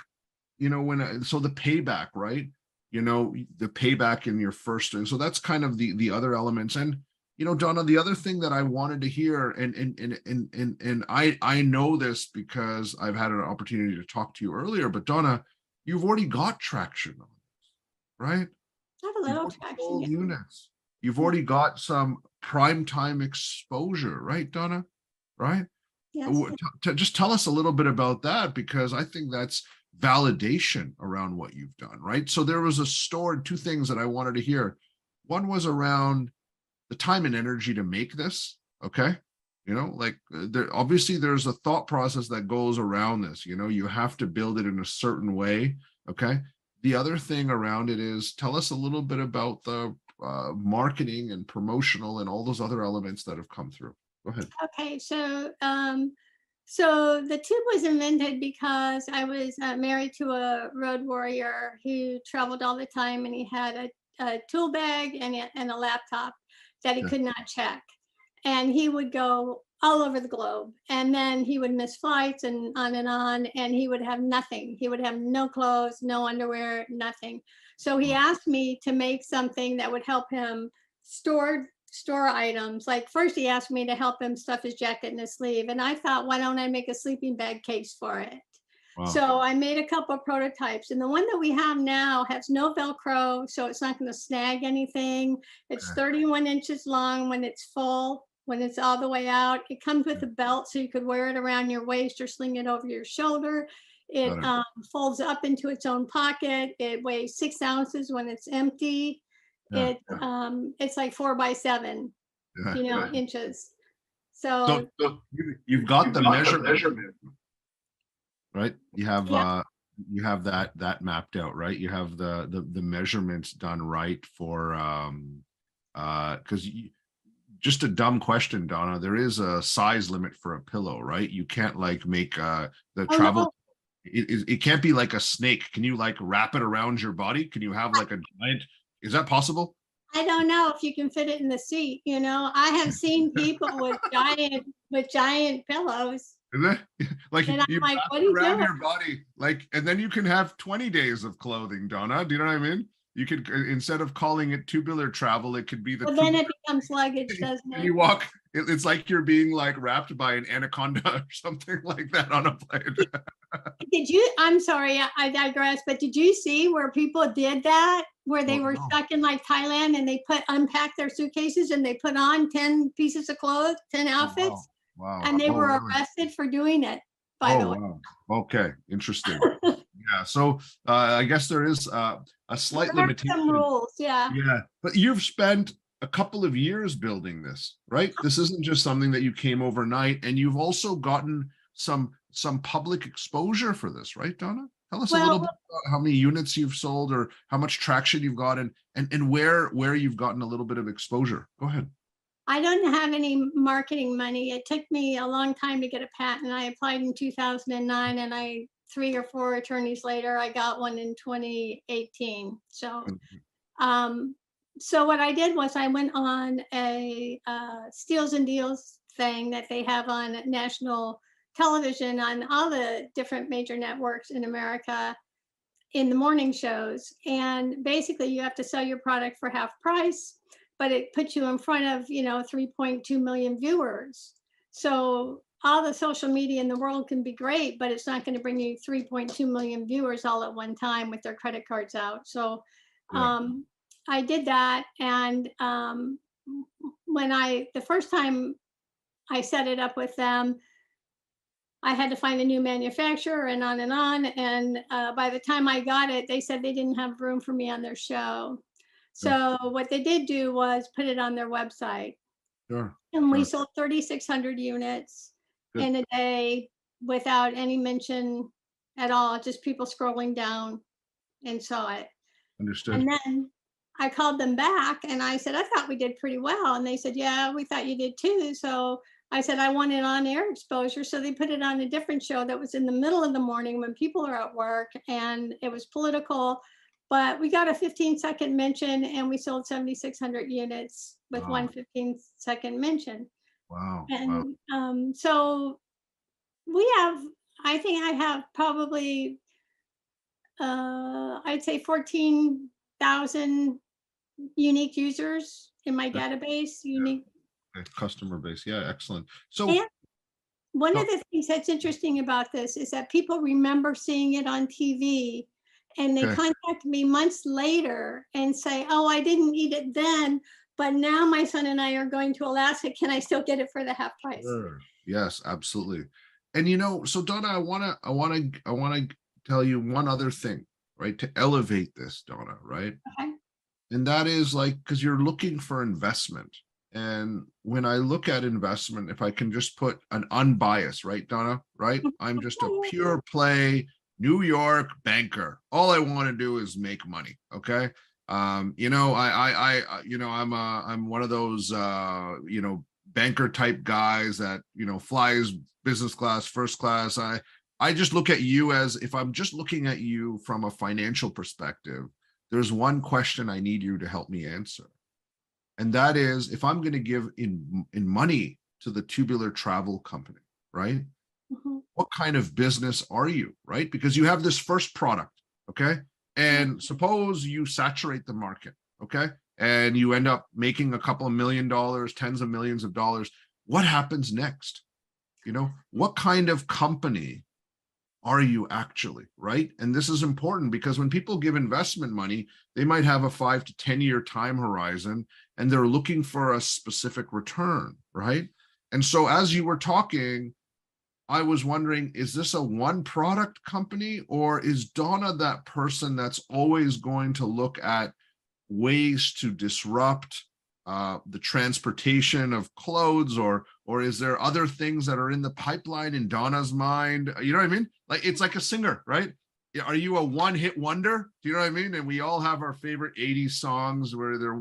so the payback, right? The payback in your first, and so that's kind of the other elements. And Donna, the other thing that I wanted to hear, and I know this because I've had an opportunity to talk to you earlier, but Donna, you've already got traction on this, right? I have a You've little already traction. sold Yeah. units. You've already got some prime time exposure, right, Donna? Right? Yes. Just tell us a little bit about that, because I think that's validation around what you've done, right? So there was two things that I wanted to hear. One was around the time and energy to make this, okay? Obviously there's a thought process that goes around this. You have to build it in a certain way, okay? The other thing around it is, tell us a little bit about the marketing and promotional and all those other elements that have come through. Go ahead. Okay, so the tube was invented because I was married to a road warrior who traveled all the time, and he had a tool bag and a laptop that he could not check. And he would go all over the globe, and then he would miss flights and and he would have nothing. He would have no clothes, no underwear, nothing. So he asked me to make something that would help him store items. Like, first he asked me to help him stuff his jacket in his sleeve, and I thought, why don't I make a sleeping bag case for it? Wow. So I made a couple of prototypes, and the one that we have now has no Velcro, so it's not going to snag anything. It's 31 inches long when it's full. When it's all the way out, it comes with a belt, so you could wear it around your waist or sling it over your shoulder. It folds up into its own pocket. It weighs 6 ounces when it's empty. It's like 4 by 7, inches. So you've got the measurement, right? You have that mapped out, right? You have the measurements done right for because just a dumb question, Donna. There is a size limit for a pillow, right? You can't like make the travel. No. It can't be like a snake. Can you like wrap it around your body? Can you have like a giant? Is that possible? I don't know if you can fit it in the seat. I have seen people with giant pillows. Is it? Like And I'm you like, wrap what it are you around doing? your body, like, and then you can have 20 days of clothing, Donna. Do you know what I mean? You could, instead of calling it tubular travel, it could be the. Well, then it becomes luggage, doesn't And it? you walk. It's like you're being like wrapped by an anaconda or something like that on a plane. I'm sorry, I digress, but did you see where people did that? Where they were no. stuck in like Thailand, and they unpacked their suitcases and they put on 10 pieces of clothes, 10 outfits. Wow. And they were really? arrested for doing it, by the way. Wow. Okay, interesting. Yeah, so I guess there is a slight There are limitation. some rules, yeah. Yeah, but you've spent a couple of years building this, right? This isn't just something that you came overnight, and you've also gotten some public exposure for this, right, Donna? Tell us a little bit about how many units you've sold, or how much traction you've got, and where you've gotten a little bit of exposure. Go ahead. I don't have any marketing money. It took me a long time to get a patent. I applied in 2009, and 3 or 4 attorneys later, I got one in 2018. So, so what I did was I went on a Steals and Deals thing that they have on national television on all the different major networks in America in the morning shows. And basically you have to sell your product for half price, but it puts you in front of, 3.2 million viewers. So all the social media in the world can be great, but it's not going to bring you 3.2 million viewers all at one time with their credit cards out. So I did that. And the first time I set it up with them, I had to find a new manufacturer and on and on. And by the time I got it, they said they didn't have room for me on their show. So what they did do was put it on their website. Sure. And we sold 3,600 units in a day without any mention at all, just people scrolling down and saw it. Understood. And then I called them back and I said, I thought we did pretty well. And they said, yeah, we thought you did too. So I said, I wanted on-air exposure. So they put it on a different show that was in the middle of the morning when people are at work, and it was political, but we got a 15-second mention and we sold 7,600 units with Wow. one 15-second mention. Wow. Wow. And so we have, I think I have probably, I'd say 14,000 unique users in my database, unique. Okay, customer base. Yeah, excellent. So And one So- of the things that's interesting about this is that people remember seeing it on TV, and they Okay. contact me months later and say, oh, I didn't eat it then, but now my son and I are going to Alaska. Can I still get it for the half price? Sure. Yes, absolutely. And so Donna, I wanna tell you one other thing, right? To elevate this, Donna, right? Okay. And that is like, because you're looking for investment. And when I look at investment, if I can just put an unbiased, right, Donna, right? I'm just a pure play New York banker. All I want to do is make money. Okay. I'm one of those, banker type guys that, flies business class, first class. I just look at you as, if I'm just looking at you from a financial perspective, there's one question I need you to help me answer. And that is, if I'm going to give in money to the Tubular Travel Company, right? Mhm. What kind of business are you, right? Because you have this first product, okay? And suppose you saturate the market, okay? And you end up making a couple of $1 million, tens of millions of dollars. What happens next? What kind of company are you actually, right? And this is important because when people give investment money, they might have a 5 to 10 year time horizon, and they're looking for a specific return, right? And so as you were talking, I was wondering, is this a one product company, or is Donna that person that's always going to look at ways to disrupt the transportation of clothes, or is there other things that are in the pipeline in Donna's mind? You know what I mean? Like, it's like a singer, right? Are you a one-hit wonder? Do you know what I mean? And we all have our favorite 80s songs where they're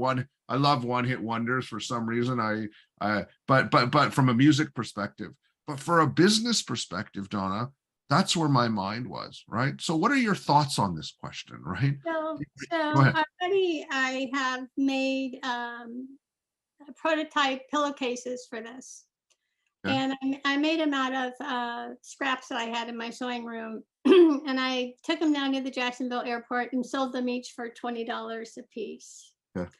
I love one-hit wonders for some reason. But from a music perspective, but for a business perspective, Donna, that's where my mind was, right? So what are your thoughts on this question, right? So Go ahead. already I have made prototype pillowcases for this. Okay. And I made them out of scraps that I had in my sewing room. And I took them down to the Jacksonville airport and sold them each for $20 a piece. Okay.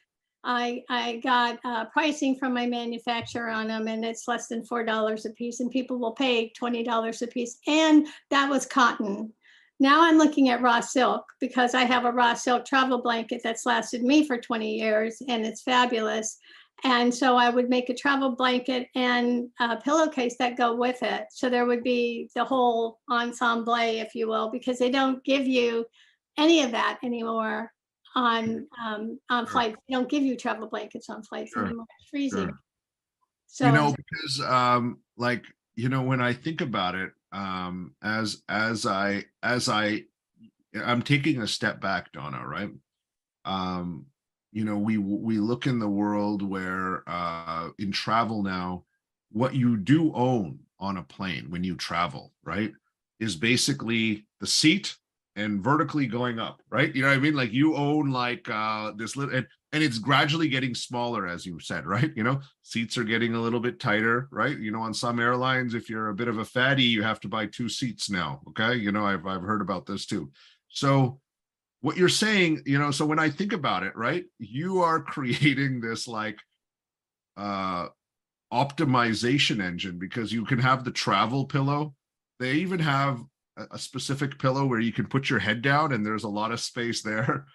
I got pricing from my manufacturer on them, and it's less than $4 a piece, and people will pay $20 a piece. And that was cotton. Now I'm looking at raw silk, because I have a raw silk travel blanket that's lasted me for 20 years, and it's fabulous. And so I would make a travel blanket and a pillowcase that go with it. So there would be the whole ensemble, if you will, because they don't give you any of that anymore on flights. They don't give you travel blankets on flights anymore. It's freezing. Sure. So Because when I think about it, I'm taking a step back, Donna, right? We look in the world where in travel now, what you do own on a plane when you travel, right, is basically the seat and vertically going up, right? You know what I mean? Like, you own like this little, and it's gradually getting smaller, as you said, right? Seats are getting a little bit tighter, right? On some airlines, if you're a bit of a fatty, you have to buy 2 seats now. Okay. I've heard about this too. So what you're saying, so when I think about it, right, you are creating this like optimization engine, because you can have the travel pillow. They even have a specific pillow where you can put your head down and there's a lot of space there.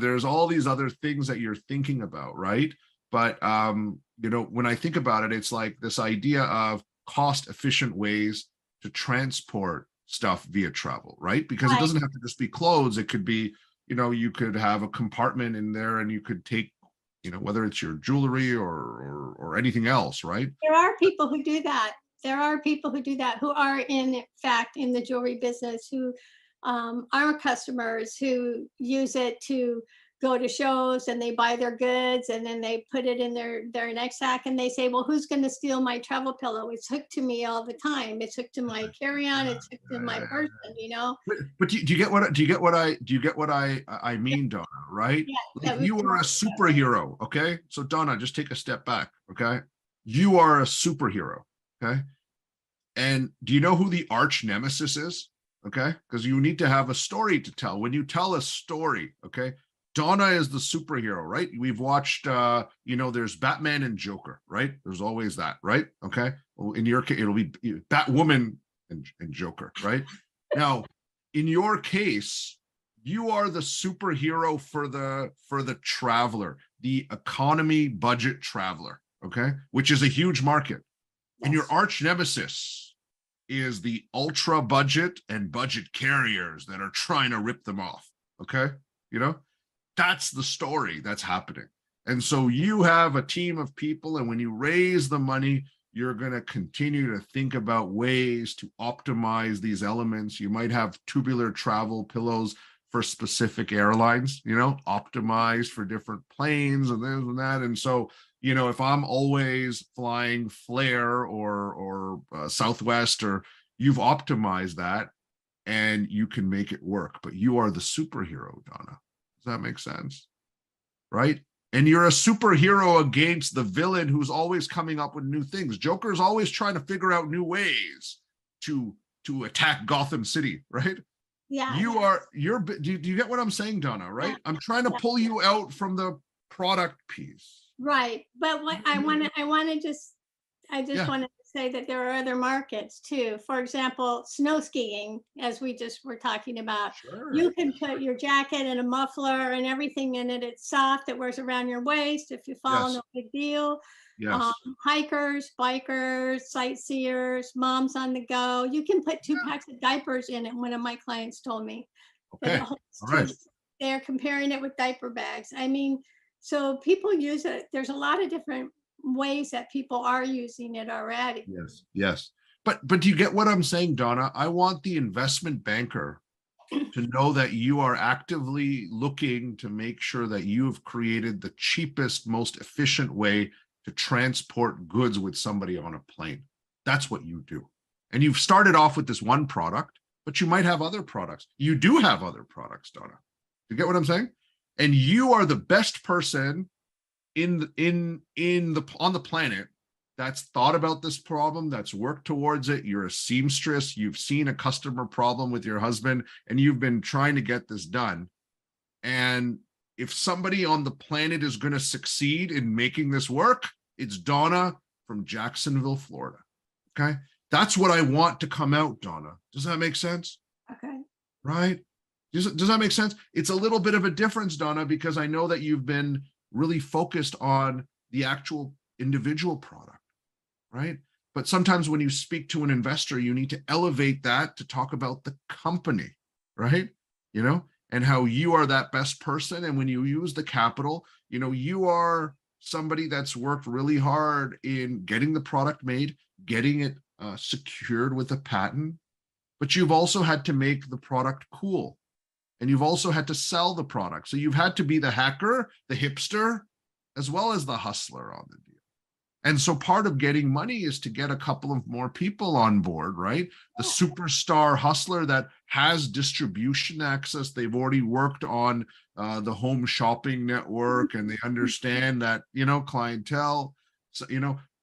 There's all these other things that you're thinking about, right? But when I think about it, it's like this idea of cost efficient ways to transport stuff via travel, right? Because it doesn't have to just be clothes. It could be, you could have a compartment in there and you could take, whether it's your jewelry or anything else, right? there are people who do that. There are people who do that, who are in fact in the jewelry business, who are customers who use it to go to shows and they buy their goods and then they put it in their knapsack and they say, well, who's going to steal my travel pillow? It's hooked to me all the time. It's hooked to my carry-on. It's hooked to my person, you know? But do you get what I mean, Donna, right? Yeah, Like you are a superhero, okay? So Donna, just take a step back, okay? You are a superhero, okay? And do you know who the arch nemesis is? Okay, because you need to have a story to tell. When you tell a story, okay, Donna is the superhero, right? We've watched, there's Batman and Joker, right? There's always that, right? Okay, well, in your case, it'll be Batwoman and Joker, right? Now, in your case, you are the superhero for the traveler, the economy budget traveler, okay, which is a huge market. And your arch nemesis is the ultra budget and budget carriers that are trying to rip them off. Okay. That's the story that's happening. And so you have a team of people, and when you raise the money, you're going to continue to think about ways to optimize these elements. You might have tubular travel pillows for specific airlines, optimized for different planes and this and that. And so, if I'm always flying Flair or Southwest, or you've optimized that and you can make it work, but you are the superhero, Donna. Does that make sense? Right? And you're a superhero against the villain who's always coming up with new things. Joker's always trying to figure out new ways to attack Gotham City, right? Yeah. Do you get what I'm saying, Donna, right? I'm trying to pull you out from the product piece. Right. But what I just wanted to say that there are other markets too. For example, snow skiing, as we just were talking about. Sure. You can put your jacket and a muffler and everything in it. It's soft. It wears around your waist. If you fall, Yes. no big deal. Yes. Hikers, bikers, sightseers, moms on the go. You can put 2 packs of diapers in it. One of my clients told me. Okay. All right. They're comparing it with diaper bags. I mean, so people use it. There's a lot of different ways that people are using it already. Yes. But do you get what I'm saying, Donna? I want the investment banker to know that you are actively looking to make sure that you have created the cheapest, most efficient way to transport goods with somebody on a plane. That's what you do. And you've started off with this one product, but you might have other products. You do have other products, Donna. You get what I'm saying? And you are the best person on the planet that's thought about this problem, that's worked towards it. You're a seamstress. You've seen a customer problem with your husband, and you've been trying to get this done. And if somebody on the planet is going to succeed in making this work, it's Donna from Jacksonville, Florida. Okay. That's what I want to come out, Donna. Does that make sense? Okay. Right? Does that make sense? It's a little bit of a difference, Donna, because I know that you've been really focused on the actual individual product, right? But sometimes when you speak to an investor, you need to elevate that to talk about the company, right? And how you are that best person. And when you use the capital, you are somebody that's worked really hard in getting the product made, getting it secured with a patent, but you've also had to make the product cool. And you've also had to sell the product. So you've had to be the hacker, the hipster, as well as the hustler on the deal. And so part of getting money is to get a couple of more people on board, right? The superstar hustler that has distribution access. They've already worked on the home shopping network, and they understand that, clientele. So,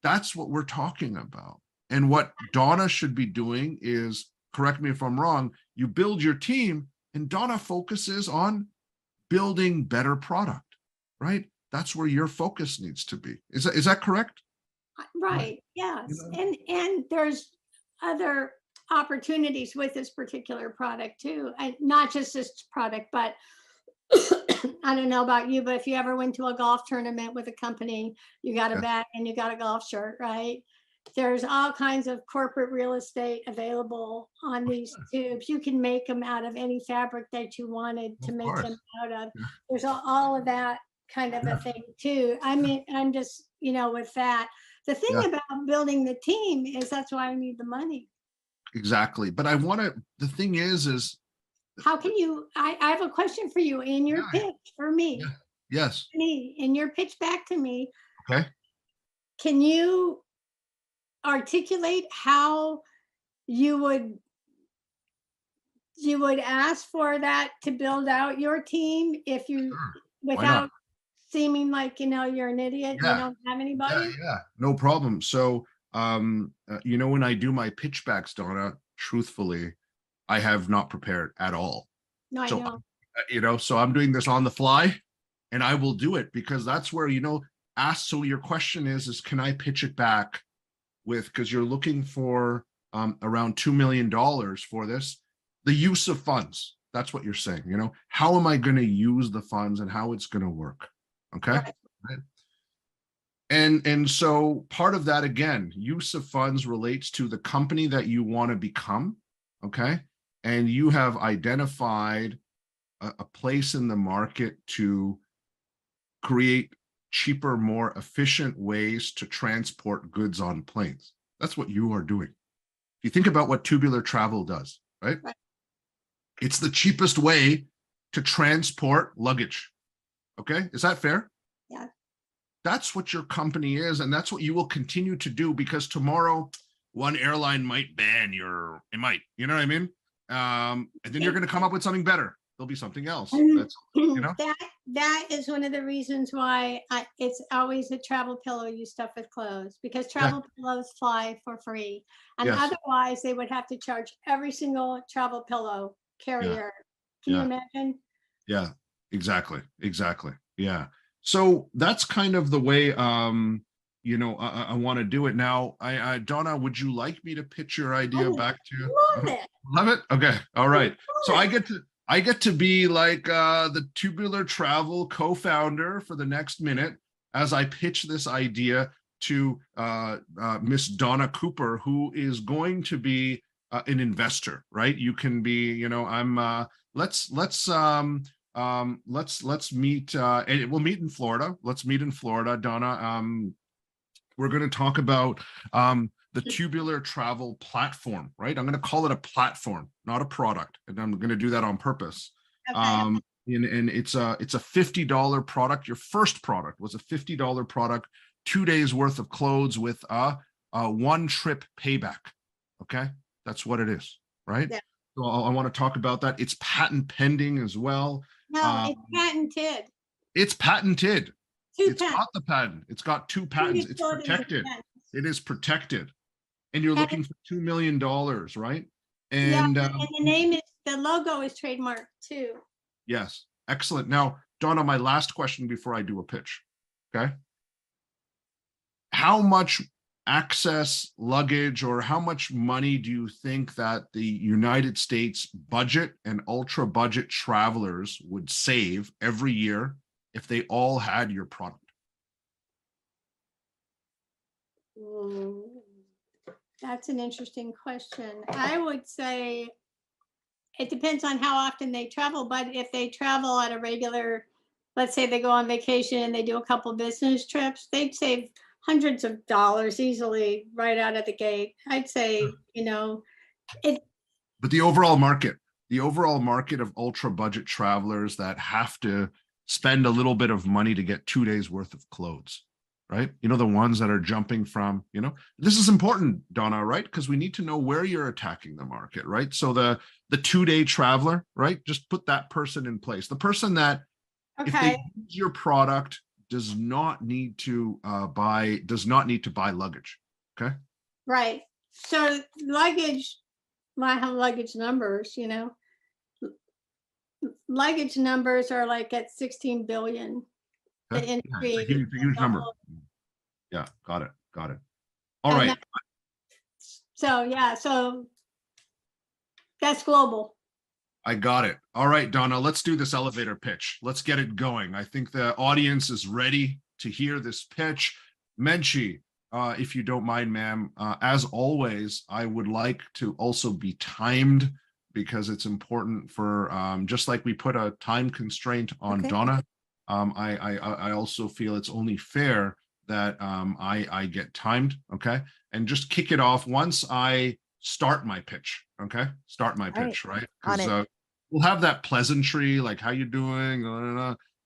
that's what we're talking about. And what Donna should be doing is, correct me if I'm wrong, you build your team, and Donna focuses on building better product, right? That's where your focus needs to be. Is that correct? Right. Yes. And there's other opportunities with this particular product too. And not just this product, but I don't know about you, but if you ever went to a golf tournament with a company, you got a bag and you got a golf shirt, right? There's all kinds of corporate real estate available on these tubes. You can make them out of any fabric that you wanted to make them out of. There's all of that kind of a thing too. I mean, I'm just, with that. The thing about building the team is that's why I need the money. Exactly. But the thing is how can you, I have a question for you in your Yeah. pitch for me. Yeah. Yes. In your pitch back to me, Okay. can you articulate how you would ask for that to build out your team if you, Sure. Why not? without seeming like, you're an idiot, you Yeah. don't have Yeah, anybody? yeah, no problem. So, when I do my pitchbacks, Donna, truthfully, I have not prepared at all. No, I So, know. so I'm doing this on the fly, and I will do it because that's where, ask. So your question is can I pitch it back with, because you're looking for around $2 million for this, the use of funds. That's what you're saying, how am I going to use the funds and how it's going to work? Okay. Right. And so part of that, again, use of funds relates to the company that you want to become. Okay. And you have identified a place in the market to create cheaper, more efficient ways to transport goods on planes. That's what you are doing. If you think about what Tubular Travel does, right? Right. It's the cheapest way to transport luggage. Okay. Is that fair? Yeah. That's what your company is, and that's what you will continue to do, because tomorrow one airline might ban it might, you know what I mean? And then you're going to come up with something better. There'll be something else. That's, that is one of the reasons why it's always a travel pillow you stuff with clothes, because travel pillows fly for free, and Yes. otherwise they would have to charge every single travel pillow carrier. Can you imagine? Yeah, exactly. Yeah. So that's kind of the way I want to do it. Now, Donna, would you like me to pitch your idea back to you? Love it. Love it. Okay. All right. So I get to be like the Tubular Travel co-founder for the next minute as I pitch this idea to Miss Donna Cooper, who is going to be an investor, right? You can be, let's meet, and we'll meet in Florida. Let's meet in Florida, Donna. We're going to talk about the Tubular Travel platform, right? I'm going to call it a platform, not a product, and I'm going to do that on purpose. Okay. And it's a $50 product. Your first product was a $50 product, 2 days worth of clothes with a one trip payback. Okay, that's what it is, right? Yeah. So I want to talk about that. It's patent pending as well. No, it's patented. It's patented. It's patents. got the patent. It's got 2 patents. It's protected. It is protected. And you're looking for $2 million, right? And, and the logo is trademarked too. Yes. Excellent. Now, Donna, my last question before I do a pitch. Okay. How much access luggage, or how much money do you think that the United States budget and ultra budget travelers would save every year if they all had your product? That's an interesting question. I would say it depends on how often they travel, but if they travel at a regular, let's say they go on vacation and they do a couple business trips, they'd save hundreds of dollars easily right out of the gate. I'd say, But the overall market of ultra budget travelers that have to spend a little bit of money to get 2 days worth of clothes, right? The ones that are jumping from, this is important, Donna, right? Because we need to know where you're attacking the market, right? So the 2-day traveler, right? Just put that person in place. The person that, if they use your product, does not need to buy luggage. Okay. Right. So luggage, I have luggage numbers, luggage numbers are like at 16 billion. The industry, it's a huge number. Yeah, got it. All right. So that's global. I got it. All right, Donna, let's do this elevator pitch. Let's get it going. I think the audience is ready to hear this pitch. Menchie, if you don't mind, ma'am, as always, I would like to also be timed, because it's important for, just like we put a time constraint on Donna, I also feel it's only fair that I get timed, okay? And just kick it off once I start my pitch, okay? Start my pitch, right? Because we'll have that pleasantry, like how you doing,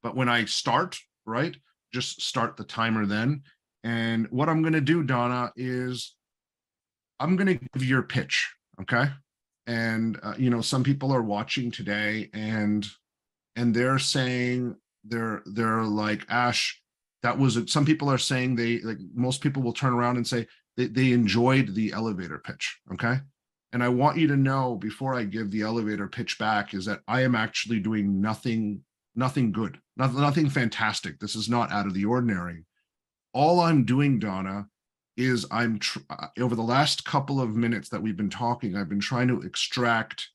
but when I start, right, just start the timer then. And what I'm going to do, Donna, is I'm going to give your pitch, okay? And you know, some people are watching today, and they're saying they're like, Ash, that was it. Some people are saying they, like, most people will turn around and say they enjoyed the elevator pitch, okay? And I want you to know, before I give the elevator pitch back, is that I am actually doing nothing good, nothing fantastic. This is not out of the ordinary. All I'm doing, Donna, is over the last couple of minutes that we've been talking, I've been trying to extract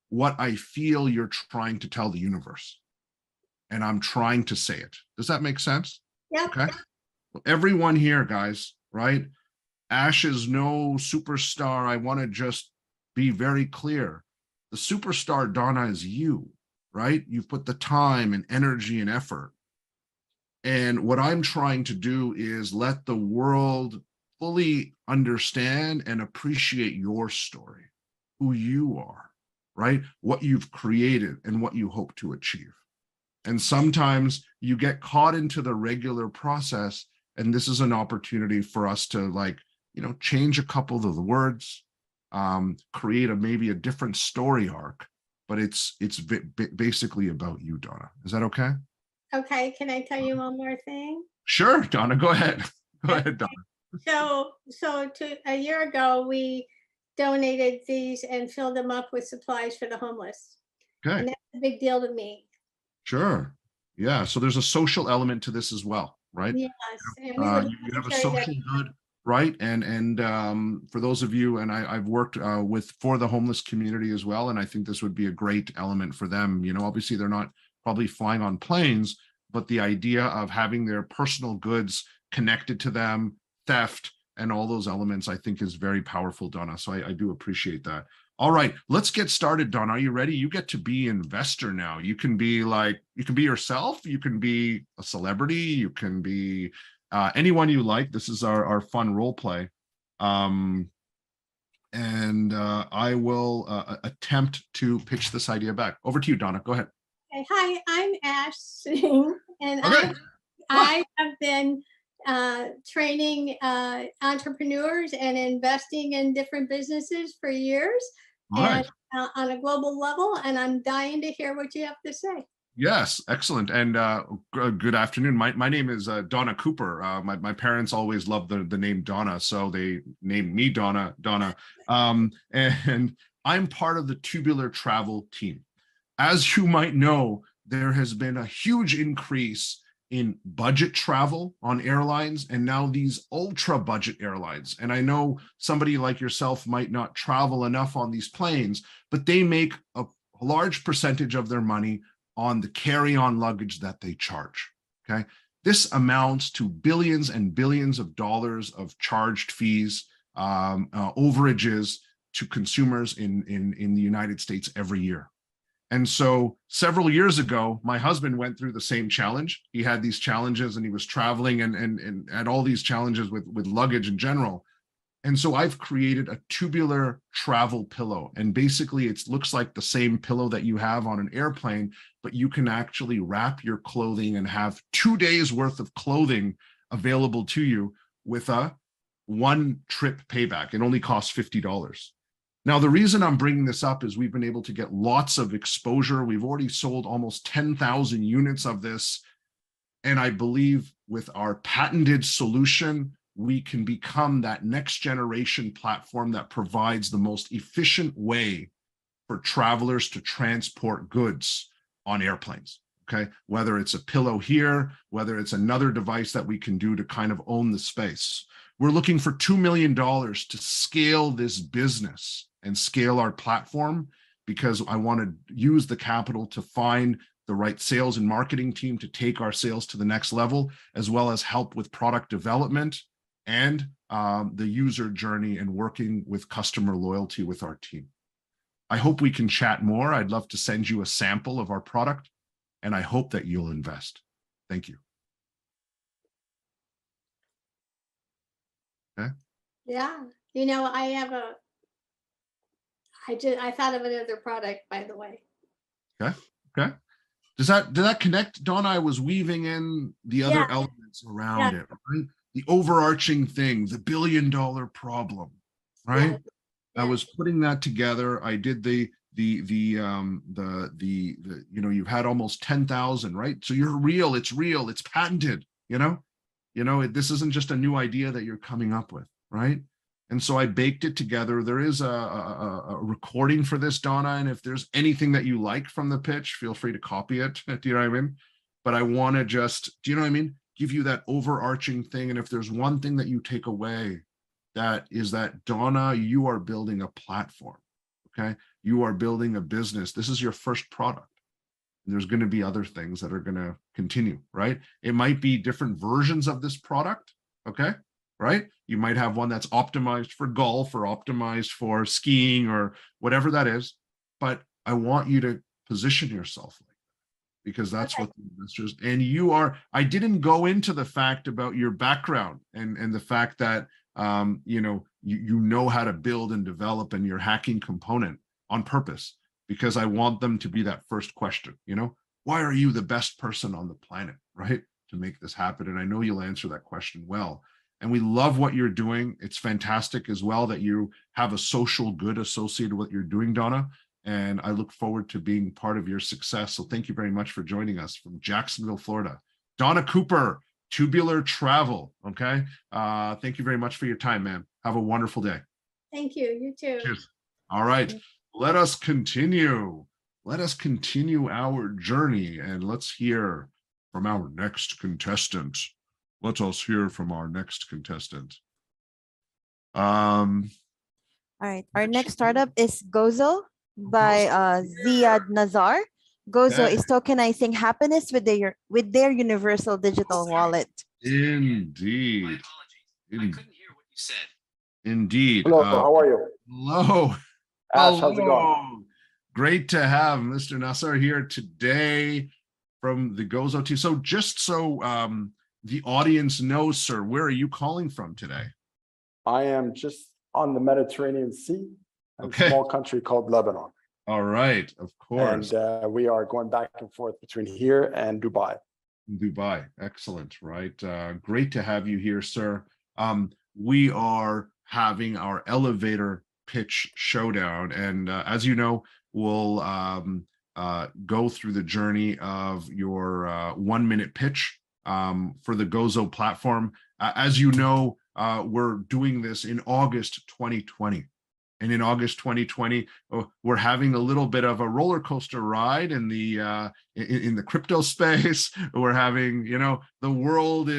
what I feel you're trying to tell the universe. And I'm trying to say it. Does that make sense? Yep. Okay. Well, everyone here, guys, right? Ash is no superstar. I want to just be very clear. The superstar, Donna, is you, right? You've put the time and energy and effort. And what I'm trying to do is let the world fully understand and appreciate your story, who you are, right? What you've created and what you hope to achieve. And sometimes you get caught into the regular process, and this is an opportunity for us to, like, you know, change a couple of the words, create maybe a different story arc, but it's basically about you, Donna. Is that okay? Okay, can I tell you one more thing? Sure, Donna, go ahead. Go ahead, Donna. So a year ago, we donated these and filled them up with supplies for the homeless. Okay. And that's a big deal to me. Sure. Yeah. So there's a social element to this as well, right? Yes. And we would You have a carry that. social good, right? And for those of you, and I've worked for the homeless community as well, and I think this would be a great element for them. You know, obviously they're not probably flying on planes, but the idea of having their personal goods connected to them, theft, and all those elements, I think is very powerful, Donna. So I do appreciate that. All right, let's get started, Donna. Are you ready? You get to be investor now. You can be yourself. You can be a celebrity. You can be anyone you like. This is our fun role play. I will attempt to pitch this idea back. Over to you, Donna. Go ahead. Okay, hi, I'm Ash Singh, and Okay. I have been training entrepreneurs and investing in different businesses for years, Right. and on a global level, and I'm dying to hear what you have to say. Yes, excellent. And good afternoon. My name is Donna Cooper. My parents always loved the name Donna, so they named me Donna. And I'm part of the Tubular travel team. As you might know, there has been a huge increase in budget travel on airlines, and now these ultra budget airlines. And I know somebody like yourself might not travel enough on these planes, but they make a large percentage of their money on the carry-on luggage that they charge. Okay, this amounts to billions and billions of dollars of charged fees, overages to consumers in the United States every year. And so several years ago, my husband went through the same challenge. He had these challenges, and he was traveling and had all these challenges with luggage in general. And so I've created a tubular travel pillow. And basically it looks like the same pillow that you have on an airplane, but you can actually wrap your clothing and have 2 days worth of clothing available to you with a one trip payback. It only costs $50. Now, the reason I'm bringing this up is we've been able to get lots of exposure. We've already sold almost 10,000 units of this. And I believe with our patented solution, we can become that next generation platform that provides the most efficient way for travelers to transport goods on airplanes. Okay, whether it's a pillow here, whether it's another device that we can do to kind of own the space. We're looking for $2 million to scale this business and scale our platform, because I want to use the capital to find the right sales and marketing team to take our sales to the next level, as well as help with product development and the user journey and working with customer loyalty with our team. I hope we can chat more. I'd love to send you a sample of our product, and I hope that you'll invest. Thank you. Okay. Yeah, you know, I thought of another product, by the way. Okay. Okay. Does that connect, Donna? I was weaving in the other Yeah. elements around it, right? The overarching thing, the $1 billion problem, right? Yeah. I was putting that together. I did the you know, you've had almost 10,000, right? So you're real, it's patented, you know, this isn't just a new idea that you're coming up with, right? And so I baked it together. There is a recording for this, Donna, and if there's anything that you like from the pitch, feel free to copy it. Do you know what I mean? But I want to just, do you know what I mean? Give you that overarching thing. And if there's one thing that you take away, that is that, Donna, you are building a platform, okay? You are building a business. This is your first product. There's going to be other things that are going to continue, right? It might be different versions of this product, okay? Right? You might have one that's optimized for golf or optimized for skiing or whatever that is. But I want you to position yourself like that, because that's what the investors, and you are, I didn't go into the fact about your background and the fact that you know how to build and develop and your hacking component on purpose, because I want them to be that first question, why are you the best person on the planet, right, to make this happen? And I know you'll answer that question well. And we love what you're doing. It's fantastic as well that you have a social good associated with what you're doing, Donna. And I look forward to being part of your success. So thank you very much for joining us from Jacksonville, Florida. Donna Cooper, Tubular Travel. Okay. Thank you very much for your time, man. Have a wonderful day. Thank you. You too. Cheers. All right. Let us continue. Let us continue our journey, and let's hear from our next contestant. Let us hear from our next contestant. All right. Our next startup is Gozo by Ziad Nazar. Gozo is tokenizing happiness with their universal digital wallet. Indeed. I couldn't hear what you said. Indeed. Hello, how are you? Hello. Ash, how's it going? Great to have Mr. Nazar here today from the Gozo team. So just so the audience knows, sir, where are you calling from today? I am just on the Mediterranean Sea, a small country called Lebanon. All right, of course. And we are going back and forth between here and Dubai. Dubai, excellent, right? Great to have you here, sir. We are having our elevator pitch showdown, and as you know, we'll go through the journey of your 1-minute pitch for the Gozo platform. As you know, we're doing this in August 2020. And in August 2020, we're having a little bit of a roller coaster ride in the crypto space. We're having, the world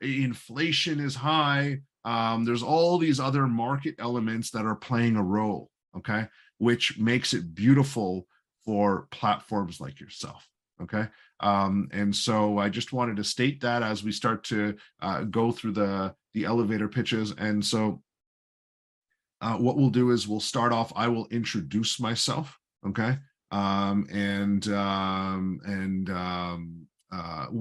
inflation is high. There's all these other market elements that are playing a role, okay, which makes it beautiful for platforms like yourself. Okay. And so I just wanted to state that as we start to go through the elevator pitches. And so what we'll do is we'll start off, I will introduce myself. Okay. We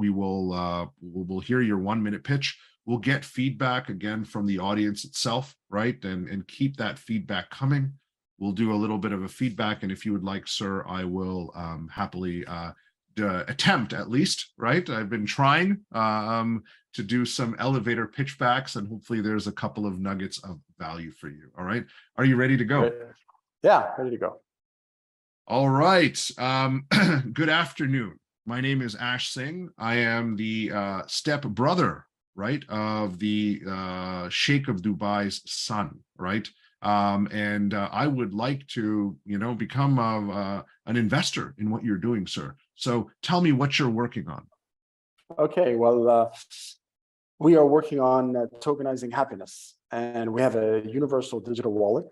will hear your 1-minute pitch. We'll get feedback again from the audience itself, right? And keep that feedback coming. We'll do a little bit of a feedback. And if you would like, sir, I will happily attempt at least, right? I've been trying to do some elevator pitchbacks, and hopefully there's a couple of nuggets of value for you. All right. Are you ready to go? Yeah, ready to go. All right. Good afternoon. My name is Ash Singh. I am the step brother, right, of the Sheikh of Dubai's son, right? And I would like to, become an investor in what you're doing, sir. So tell me what you're working on. Okay, well, we are working on tokenizing happiness, and we have a universal digital wallet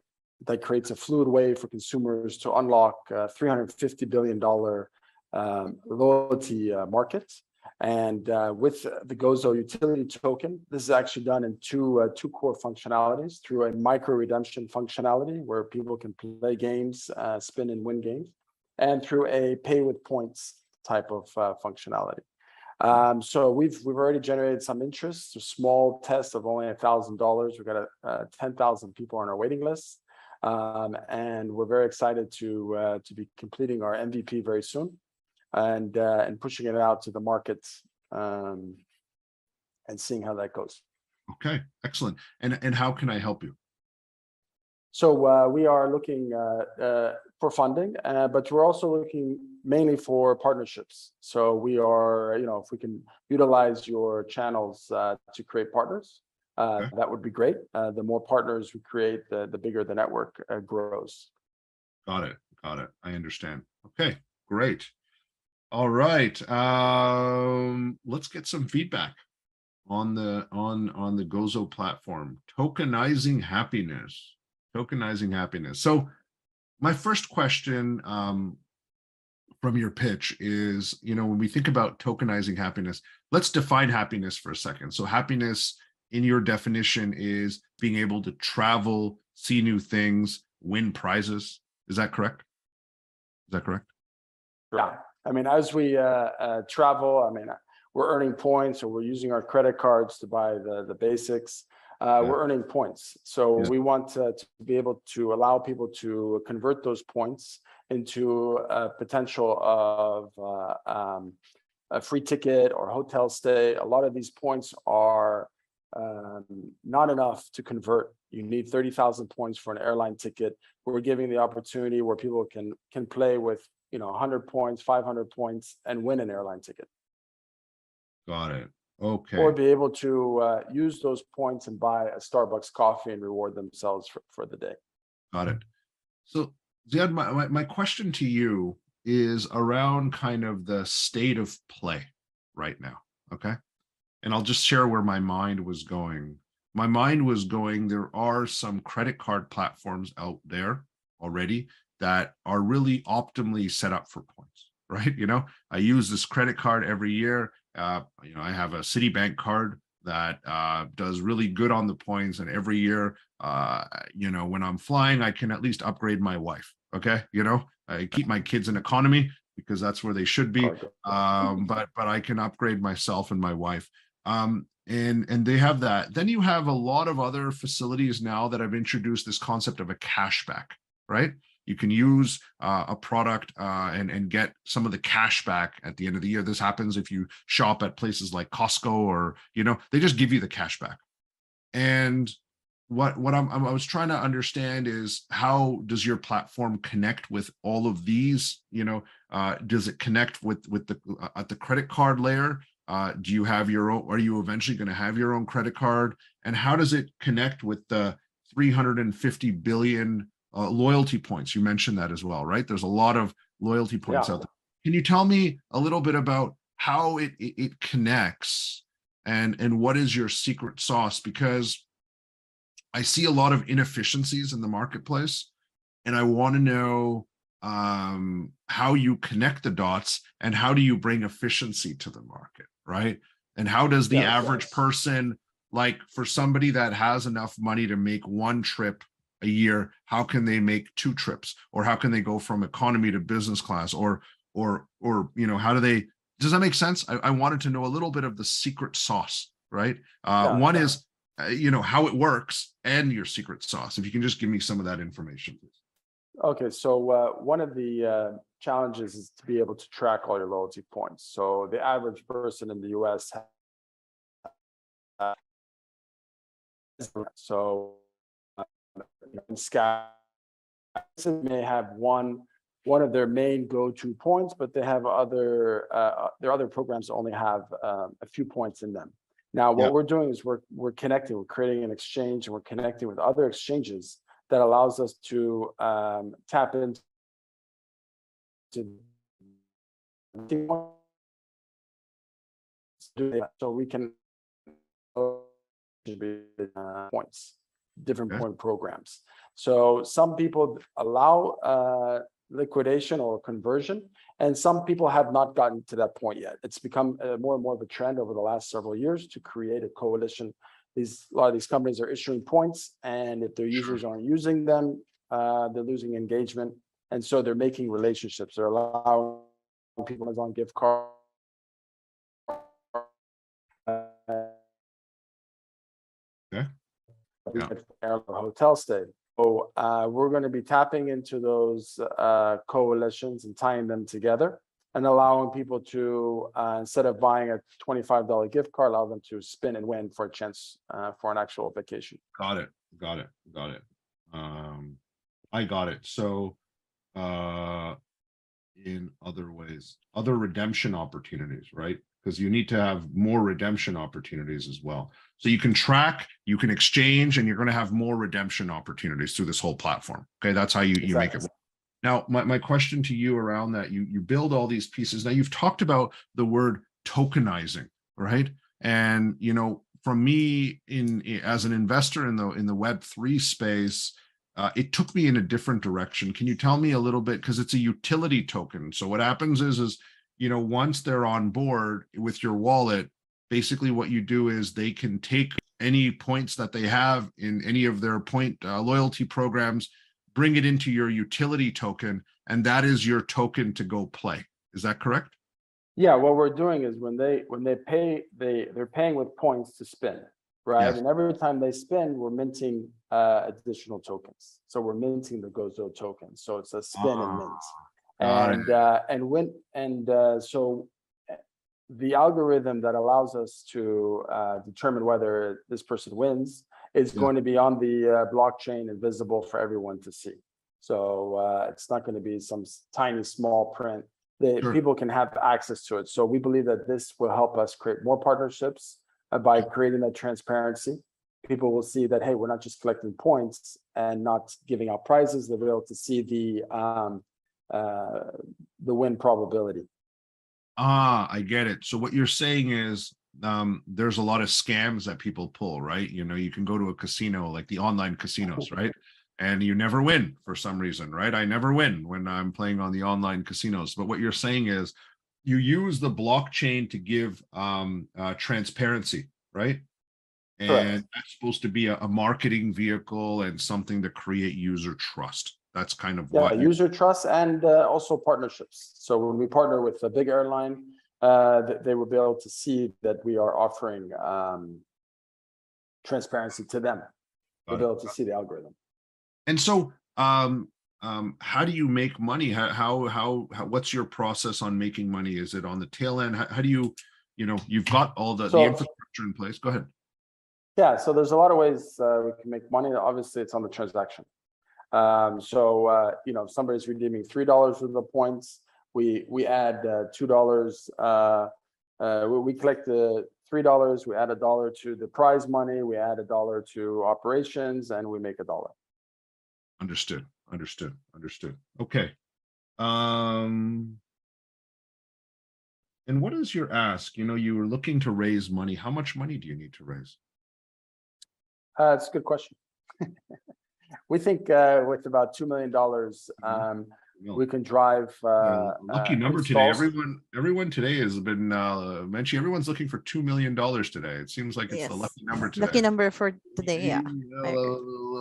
that creates a fluid way for consumers to unlock $350 billion loyalty market. And with the Gozo utility token, this is actually done in two core functionalities: through a micro redemption functionality where people can play games, spin and win games, and through a pay with points type of functionality. So we've already generated some interest. A small test of only $1,000. We've got 10,000 people on our waiting list. And we're very excited to be completing our MVP very soon, and pushing it out to the market, and seeing how that goes. Okay, excellent. And how can I help you? So we are looking for funding, but we're also looking mainly for partnerships. So we are, if we can utilize your channels to create partners, that would be great. The more partners we create, the bigger the network grows. Got it. Got it. I understand. Okay, great. All right. Let's get some feedback on the Gozo platform. Tokenizing happiness. Tokenizing happiness. So my first question from your pitch is, when we think about tokenizing happiness, let's define happiness for a second. So happiness in your definition is being able to travel, see new things, win prizes. Is that correct? Is that correct? Yeah. I mean, as we travel, I mean, we're earning points, or we're using our credit cards to buy the basics. We're earning points. So we want to be able to allow people to convert those points into a potential of a free ticket or hotel stay. A lot of these points are not enough to convert. You need 30,000 points for an airline ticket. We're giving the opportunity where people can play with 100 points, 500 points, and win an airline ticket. Got it. Okay. Or be able to use those points and buy a Starbucks coffee and reward themselves for the day. Got it. So Ziad, my question to you is around kind of the state of play right now. Okay. And I'll just share where my mind was going. My mind was going, there are some credit card platforms out there already that are really optimally set up for points, right? I use this credit card every year. I have a Citibank card that does really good on the points, and every year, when I'm flying, I can at least upgrade my wife. Okay, I keep my kids in economy because that's where they should be. But I can upgrade myself and my wife. And they have that. Then you have a lot of other facilities now that have introduced this concept of a cashback, right? You can use a product and get some of the cash back at the end of the year. This happens if you shop at places like Costco, or they just give you the cash back. And what I was trying to understand is, how does your platform connect with all of these? Does it connect with the at the credit card layer? Do you have your own? Are you eventually going to have your own credit card? And how does it connect with the 350 billion loyalty points? You mentioned that as well, right? There's a lot of loyalty points out there. Can you tell me a little bit about how it connects, and what is your secret sauce? Because I see a lot of inefficiencies in the marketplace, and I want to know how you connect the dots, and how do you bring efficiency to the market, right? And how does the average person, like for somebody that has enough money to make one trip a year, how can they make 2 trips? Or how can they go from economy to business class? Or how do they, does that make sense? I wanted to know a little bit of the secret sauce, right? One is, how it works, and your secret sauce. If you can just give me some of that information, please. Okay, so one of the challenges is to be able to track all your loyalty points. So the average person in the US may have one of their main go-to points, but they have their other programs only have a few points in them. Now, what we're doing is we're connecting, we're creating an exchange, and we're connecting with other exchanges that allows us to tap into so we can points, different point programs. So some people allow liquidation or conversion, and some people have not gotten to that point yet. It's become more and more of a trend over the last several years to create a coalition. A lot of these companies are issuing points, and if their users aren't using them, they're losing engagement, and so they're making relationships. They're allowing people on gift card. Hotel stay. we're going to be tapping into those coalitions and tying them together and allowing people to, instead of buying a $25 gift card, allow them to spin and win for a chance for an actual vacation. Got it. I got it. So in other ways, other redemption opportunities, right? Because you need to have more redemption opportunities as well. So you can track, you can exchange, and you're going to have more redemption opportunities through this whole platform. Okay, that's how you make it. Now, my question to you around that, you build all these pieces. Now, you've talked about the word tokenizing, right? And, you know, from me as an investor in the Web3 space, it took me in a different direction. Can you tell me a little bit, because it's a utility token. So what happens is, you know, once they're on board with your wallet, basically what you do is they can take any points that they have in any of their point loyalty programs, bring it into your utility token, and that is your token to go play. Is that correct? Yeah, what we're doing is when they pay, they're paying with points to spin, right? Yes. And every time they spin, we're minting additional tokens. So we're minting the Gozo token. So it's a spin and mint. So the algorithm that allows us to determine whether this person wins is going to be on the blockchain and visible for everyone to see. So it's not going to be some tiny small print. People can have access to it. So we believe that this will help us create more partnerships by creating that transparency. People will see that, hey, we're not just collecting points and not giving out prizes. They'll be able to see the win probability. I get it. So what you're saying is there's a lot of scams that people pull, right? You know, you can go to a casino, like the online casinos, right? And you never win for some reason, right? I never win when I'm playing on the online casinos. But what you're saying is you use the blockchain to give transparency, right? And Correct. that's supposed to be a marketing vehicle and something to create user trust. That's kind of user trust and also partnerships. So when we partner with a big airline, they will be able to see that we are offering transparency to them. They'll be able to see the algorithm. And so, how do you make money? How what's your process on making money? Is it on the tail end? How do you know, you've got all the infrastructure in place. Go ahead. Yeah, so there's a lot of ways we can make money. Obviously, it's on the transaction. You know, if somebody's redeeming $3 worth of points, we add $2. We collect the $3, we add $1 to the prize money, we add $1 to operations, and we make $1. Understood. Okay. And what is your ask? You know, you were looking to raise money. How much money do you need to raise? It's a good question. We think with about $2 million, we can drive. Lucky number today. Everyone today has been mentioning. Everyone's looking for $2 million today. It seems like it's the lucky number today. Lucky number for today. Yeah.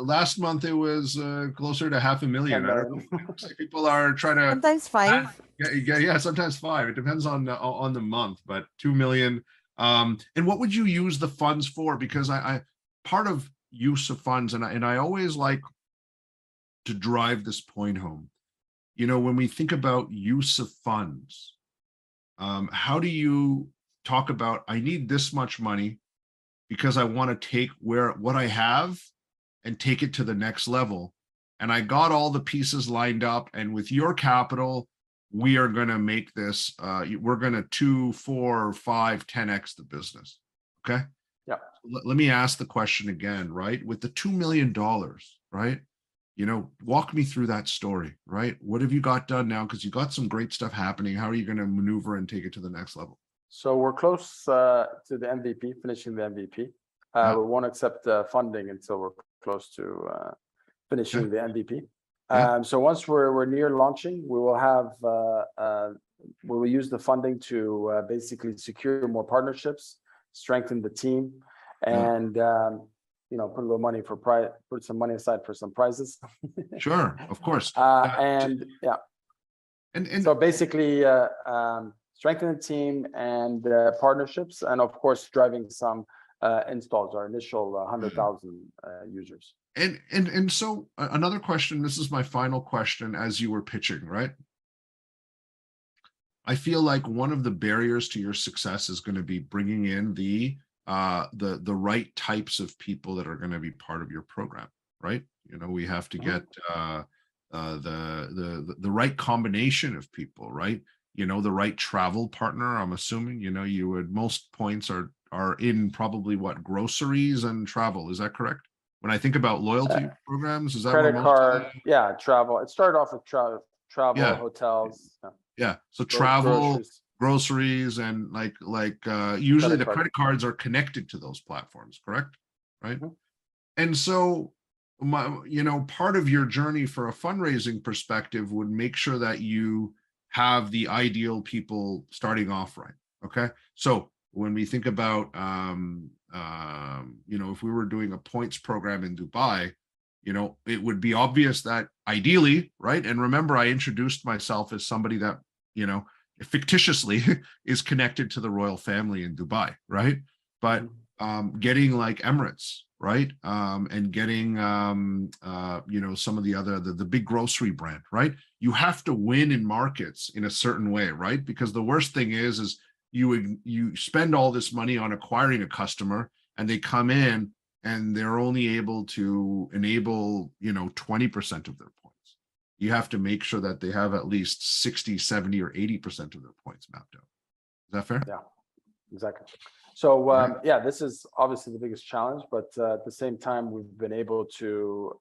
Last month it was closer to $500,000. I don't know. People are trying to sometimes 5. Yeah, sometimes 5. It depends on the month, but 2 million. And what would you use the funds for? Because I part of use of funds, and I always like to drive this point home. You know, when we think about use of funds, how do you talk about, I need this much money because I want to take what I have and take it to the next level. And I got all the pieces lined up, and with your capital, we are going to make this, we're going to 2, 4, 5, 10x the business. Okay. Yeah. Let me ask the question again, right? With the $2 million, right? You know, walk me through that story, right? What have you got done now? Because you got some great stuff happening. How are you going to maneuver and take it to the next level? So we're close to the MVP, finishing the MVP. We won't accept funding until we're close to finishing the MVP. So once we're near launching, we will have we will use the funding to basically secure more partnerships, strengthen the team, and you know, put a little money for put some money aside for some prizes. Sure, of course. And so basically strengthen the team and partnerships, and of course driving some installs, our initial 100,000 users. And so another question, this is my final question as you were pitching, right? I feel like one of the barriers to your success is going to be bringing in the right types of people that are going to be part of your program, right? You know, we have to get the right combination of people, right? You know, the right travel partner. I'm assuming, you know, you would, most points are in probably what, groceries and travel. Is that correct? When I think about loyalty programs, is that Credit where most card? Yeah, travel. It started off with travel, Yeah. hotels. Yeah. So travel, groceries. and like usually the card. credit cards are connected to those platforms, correct? Right. Mhm. And so you know, part of your journey for a fundraising perspective would make sure that you have the ideal people starting off right. Okay. So when we think about you know, if we were doing a points program in Dubai, you know, it would be obvious that ideally, right? And remember, I introduced myself as somebody that, you know, fictitiously is connected to the royal family in Dubai, right? But getting like Emirates, right? And getting, you know, some of the other, the big grocery brand, right? You have to win in markets in a certain way, right? Because the worst thing is you spend all this money on acquiring a customer and they come in and they're only able to enable, you know, 20% of their points. You have to make sure that they have at least 60, 70, or 80% of their points mapped out. Is that fair? Yeah, exactly. So yeah, this is obviously the biggest challenge, but at the same time, we've been able to,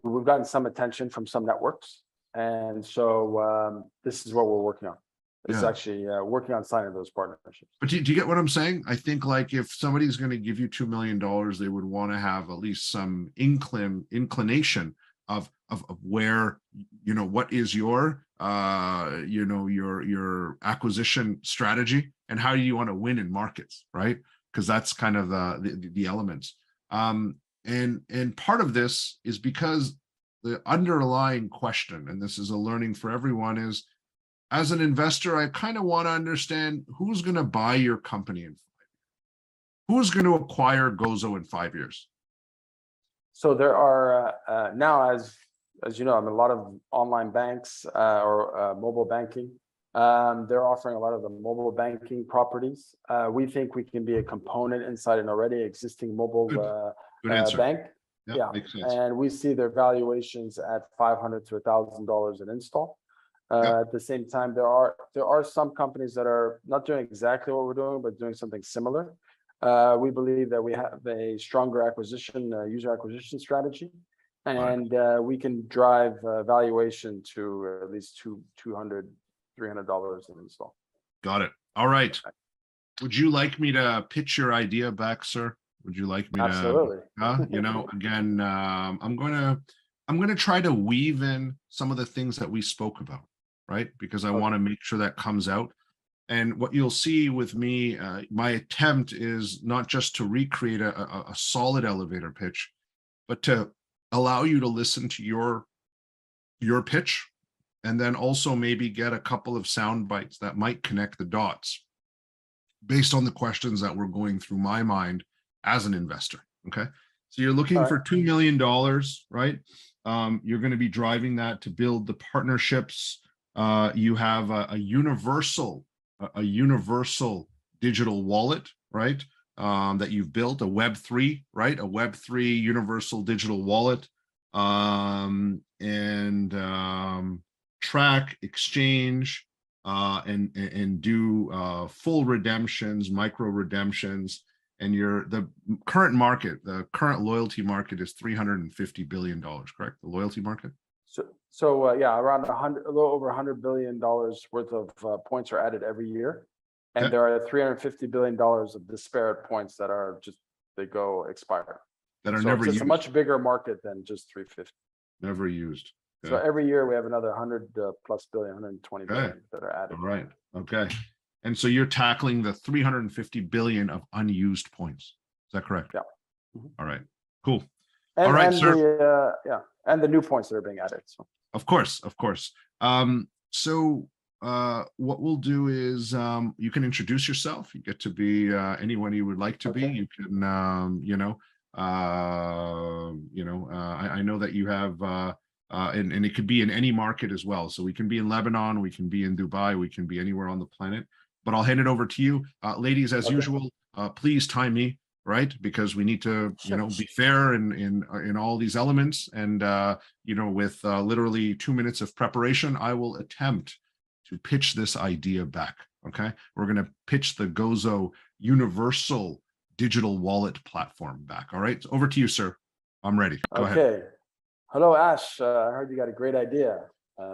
we've gotten some attention from some networks. And so this is what we're working on. It's actually working on signing those partnerships. But do you get what I'm saying? I think like if somebody's going to give you $2 million, they would want to have at least some inclination of where, you know, what is your, you know, your acquisition strategy and how do you want to win in markets, right? Because that's kind of the elements. And part of this is because the underlying question, and this is a learning for everyone, is as an investor, I kind of want to understand who's going to buy your company in 5 years. Who's going to acquire Gozo in 5 years? So there are now, as you know, I mean, a lot of online banks or mobile banking. They're offering a lot of the mobile banking properties. We think we can be a component inside an already existing mobile Good bank. Yeah, makes sense. And we see their valuations at $500 to $1,000 an install. At the same time, there are some companies that are not doing exactly what we're doing, but doing something similar. We believe that we have a stronger user acquisition strategy, and we can drive valuation to at least $200, $300 an install. Got it. All right. Would you like me to pitch your idea back, sir? Would you like me Absolutely. to? You know, again, I'm gonna try to weave in some of the things that we spoke about, right? Because I want to make sure that comes out. And what you'll see with me, my attempt is not just to recreate a solid elevator pitch, but to allow you to listen to your pitch, and then also maybe get a couple of sound bites that might connect the dots based on the questions that were going through my mind as an investor. Okay. So you're looking for $2 million, right? You're going to be driving that to build the partnerships. You have a universal digital wallet, right? That you've built, a Web3, right? A Web3 universal digital wallet, and track, exchange, and do full redemptions, micro redemptions. And the current loyalty market is $350 billion, correct? The loyalty market. So yeah, around a little over $100 billion worth of points are added every year, and there are $350 billion of disparate points that are they go expire. That are never used. It's a much bigger market than just 350. Never used. Okay. So every year we have another 100 plus billion, 120 billion that are added. All right. Okay. And so you're tackling the 350 billion of unused points. Is that correct? Yeah. All right. Cool. And, all right, sir. And the new points that are being added. So. Of course. So what we'll do is you can introduce yourself. You get to be anyone you would like to be. You can, I know that you have, and it could be in any market as well. So we can be in Lebanon, we can be in Dubai, we can be anywhere on the planet. But I'll hand it over to you, ladies, as usual. Please time me, right? Because we need to, be fair in all these elements. And with literally 2 minutes of preparation, I will attempt to pitch this idea back. Okay, we're going to pitch the Gozo universal digital wallet platform back. All right, over to you, sir. I'm ready. Go ahead. Hello, Ash. I heard you got a great idea.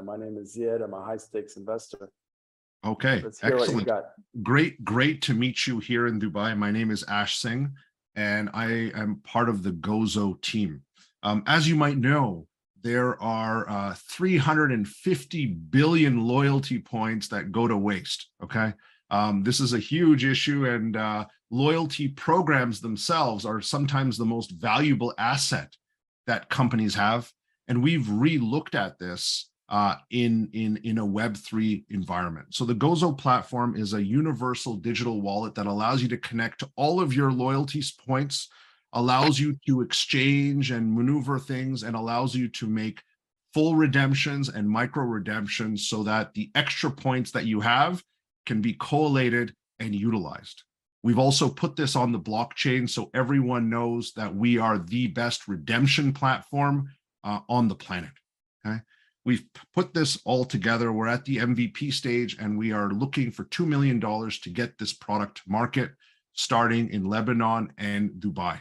My name is Ziad. I'm a high stakes investor. Okay, Let's hear excellent. What you got. Great to meet you here in Dubai. My name is Ash Singh, and I am part of the Gozo team. As you might know, there are 350 billion loyalty points that go to waste. Okay, this is a huge issue, and loyalty programs themselves are sometimes the most valuable asset that companies have. And we've re-looked at this in a Web3 environment. So the Gozo platform is a universal digital wallet that allows you to connect to all of your loyalty points, allows you to exchange and maneuver things, and allows you to make full redemptions and micro redemptions so that the extra points that you have can be collated and utilized. We've also put this on the blockchain so everyone knows that we are the best redemption platform on the planet. Okay, we've put this all together. We're at the MVP stage, and we are looking for $2 million to get this product to market, starting in Lebanon and Dubai.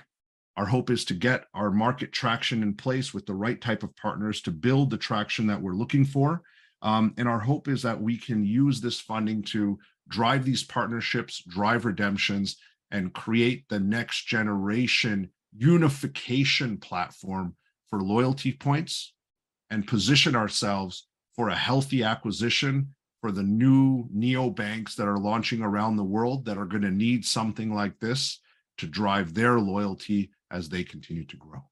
Our hope is to get our market traction in place with the right type of partners to build the traction that we're looking for. And our hope is that we can use this funding to drive these partnerships, drive redemptions, and create the next generation unification platform for loyalty points, and position ourselves for a healthy acquisition for the new neobanks that are launching around the world that are going to need something like this to drive their loyalty as they continue to grow.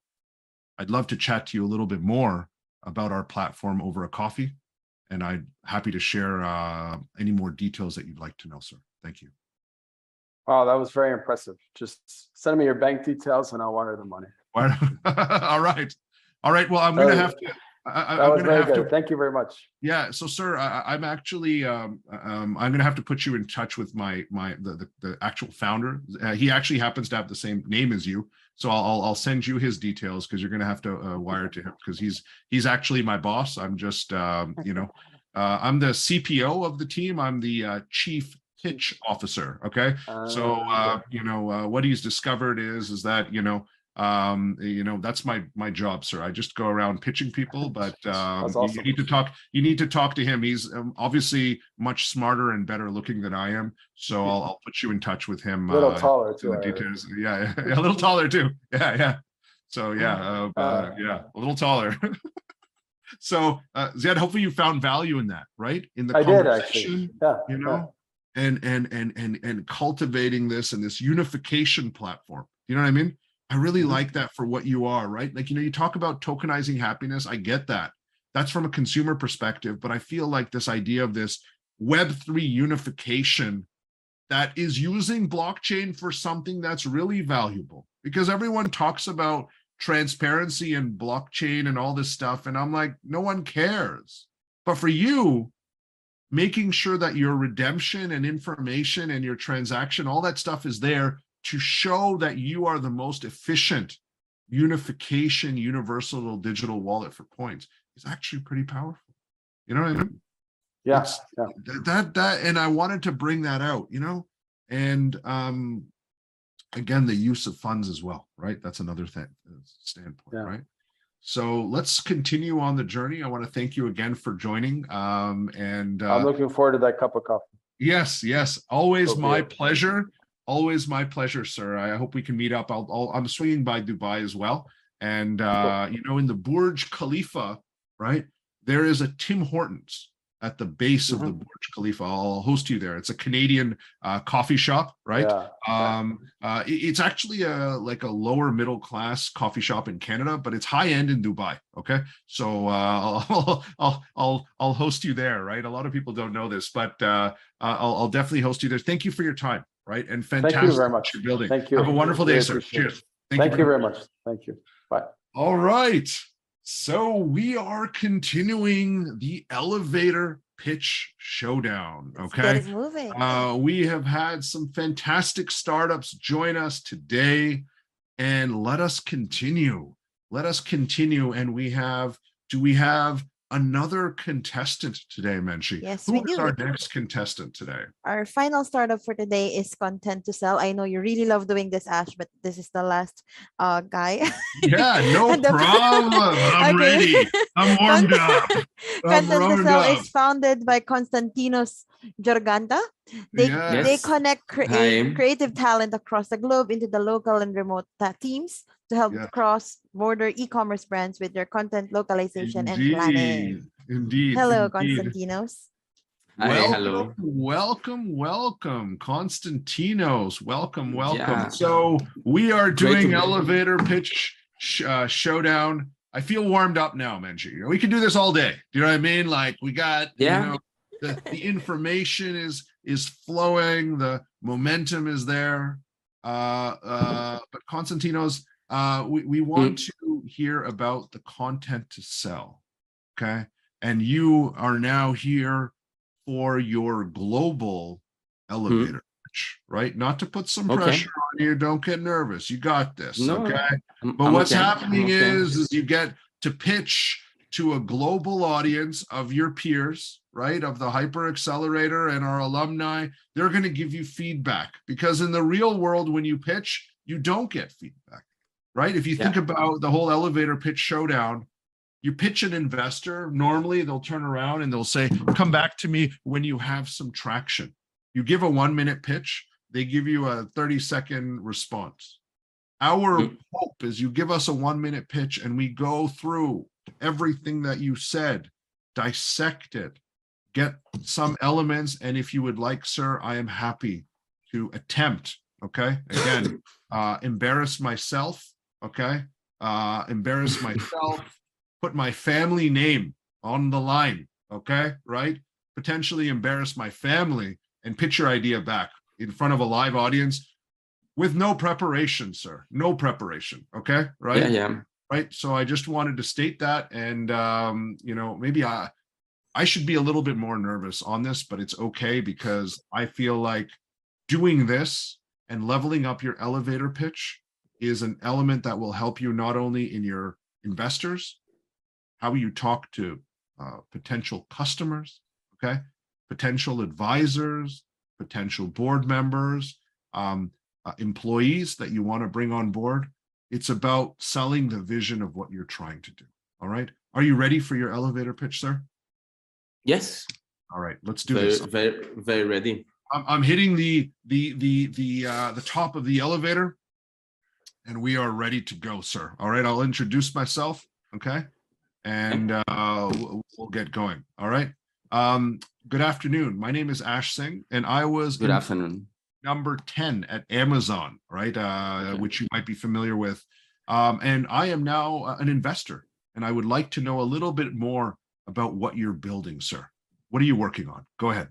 I'd love to chat to you a little bit more about our platform over a coffee, and I'm happy to share any more details that you'd like to know, sir. Thank you. Wow, that was very impressive. Just send me your bank details and I'll wire the money. All right. Well, I'm going to have to. That was very good. Thank you very much. Yeah. So, sir, I'm actually I'm going to have to put you in touch with the actual founder. He actually happens to have the same name as you, so I'll send you his details, because you're going to have to wire to him, because he's actually my boss. I'm just I'm the CPO of the team. I'm the chief pitch officer. Okay. So what he's discovered is that that's my job, sir. I just go around pitching people, but awesome. you need to talk to him. He's obviously much smarter and better looking than I am, so I'll put you in touch with him. A little taller too. Details. Yeah, a little taller too. Yeah. So a little taller. So Ziad, hopefully you found value in that, right? In the conversation, and cultivating this and this unification platform. You know what I mean? I really like that for what you are, right? Like, you talk about tokenizing happiness. I get that. That's from a consumer perspective, but I feel like this idea of this Web3 unification that is using blockchain for something that's really valuable, because everyone talks about transparency and blockchain and all this stuff. And I'm like, no one cares. But for you, making sure that your redemption and information and your transaction, all that stuff is there to show that you are the most efficient unification universal digital wallet for points is actually pretty powerful. You know what I mean? Yeah. That and I wanted to bring that out, and again, the use of funds as well, right? That's another thing, standpoint, right? So let's continue on the journey. I want to thank you again for joining. And I'm looking forward to that cup of coffee. Yes. Always my pleasure. Always my pleasure, sir. I hope we can meet up. I'm swinging by Dubai as well. And, in the Burj Khalifa, right, there is a Tim Hortons. at the base of the Burj Khalifa. I'll host you there. It's a Canadian coffee shop, right? It's actually like a lower middle class coffee shop in Canada, but it's high end in Dubai. Okay, so I'll host you there, right? A lot of people don't know this, but I'll definitely host you there. Thank you for your time, right? And fantastic. Thank you very much. Building. Thank you. Have a wonderful day, sir. Cheers. Thank you very much. Thank you. Bye. All right. So we are continuing the elevator pitch showdown. Okay. Let's get it moving. We have had some fantastic startups join us today, and let us continue. Let us continue. And we have another contestant today, Menchie? Yes, Who we is do. our next contestant today? Our final startup for today is content to sell. I know you really love doing this, Ash, but this is the last guy. Yeah, no problem. I'm ready. I'm warmed up. Content to Sell is founded by Konstantinos Jorganta. They connect creative talent across the globe into the local and remote teams to help cross-border e-commerce brands with their content localization and planning. Indeed. Hello, Konstantinos. Welcome, welcome, Konstantinos. Welcome. Yeah. So we are doing elevator pitch showdown. I feel warmed up now, Menchie. We can do this all day. Do you know what I mean? Like we got, the information is flowing, the momentum is there. But Konstantinos, we want to hear about the content to sell. Okay. And you are now here for your global elevator pitch, right? Not to put some pressure on you. Don't get nervous. You got this. Okay. But what's happening is you get to pitch to a global audience of your peers, right? Of the Hyper Accelerator and our alumni. They're going to give you feedback, because in the real world, when you pitch, you don't get feedback, right? If you think about the whole elevator pitch showdown, you pitch an investor, normally they'll turn around and they'll say, come back to me when you have some traction. You give a 1-minute pitch, they give you a 30-second response. Our hope is you give us a 1-minute pitch and we go through everything that you said, dissect it, get some elements. And if you would like, sir, I am happy to attempt, okay? Again, embarrass myself, okay? Embarrass myself, put my family name on the line, okay? Right? Potentially embarrass my family and pitch your idea back in front of a live audience with no preparation, sir. No preparation, okay? Right? Yeah. Right. So I just wanted to state that, and maybe I should be a little bit more nervous on this, but it's okay, because I feel like doing this and leveling up your elevator pitch is an element that will help you not only in your investors, how you talk to potential customers, okay, potential advisors, potential board members, employees that you want to bring on board. It's about selling the vision of what you're trying to do. All right. Are you ready for your elevator pitch, sir? Yes. All right. Let's do this. Very, very ready. I'm hitting the top of the elevator, and we are ready to go, sir. All right. I'll introduce myself. Okay. And we'll get going. All right. Good afternoon. My name is Ash Singh, and I was good afternoon. Number 10 at Amazon, right? Which you might be familiar with. And I am now an investor, and I would like to know a little bit more about what you're building, sir. What are you working on? Go ahead.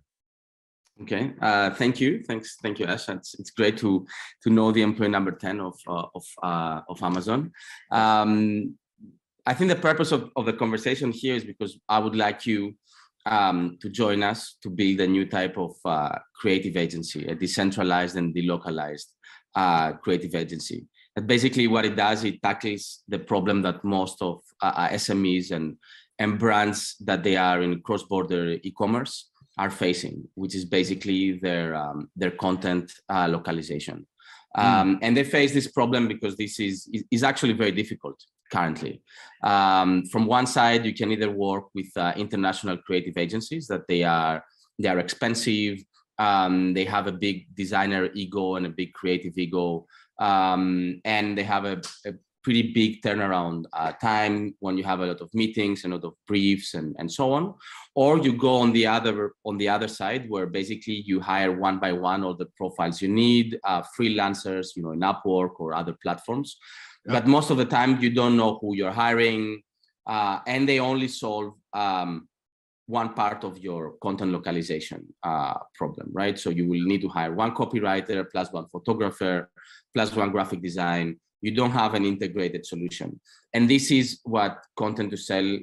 Okay. Thank you. Thank you, Ash. It's great to know the employee number 10 of Amazon. I think the purpose of the conversation here is because I would like you to join us to build a new type of creative agency, a decentralized and delocalized creative agency. And basically what it does, it tackles the problem that most of SMEs and brands that they are in cross-border e-commerce are facing, which is basically their content localization. And they face this problem because this is actually very difficult currently. From one side, you can either work with international creative agencies that they are expensive, they have a big designer ego and a big creative ego, and they have a pretty big turnaround time when you have a lot of meetings, a lot of briefs, and so on. Or you go on the other side, where basically you hire one by one all the profiles you need, freelancers, in Upwork or other platforms. Yeah. But most of the time you don't know who you're hiring, and they only solve one part of your content localization problem, right? So you will need to hire one copywriter plus one photographer plus one graphic design. You don't have an integrated solution. And this is what Content to Sell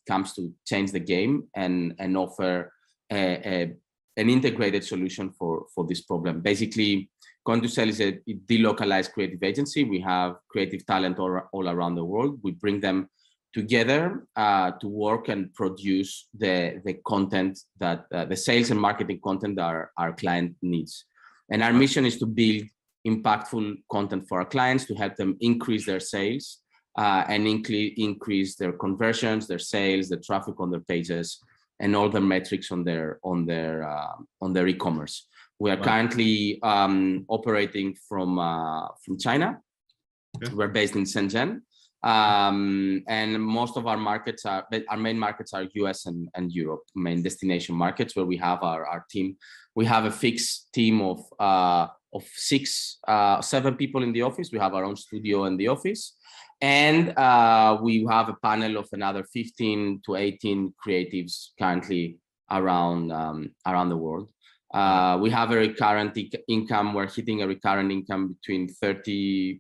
comes to change the game and offer an integrated solution for this problem. Basically, Content to Sell is a delocalized creative agency. We have creative talent all around the world. We bring them together to work and produce the content that the sales and marketing content that our client needs. And our mission is to build impactful content for our clients to help them increase their sales and increase their conversions, their sales, the traffic on their pages, and all the metrics on their e-commerce. We are currently operating from China. Okay. We're based in Shenzhen. And most of our main markets are US and Europe, main destination markets, where we have our team. We have a fixed team of 7 people in the office. We have our own studio in the office, and we have a panel of another 15 to 18 creatives currently around the world. We have a recurrent income. We're hitting a recurrent income between 40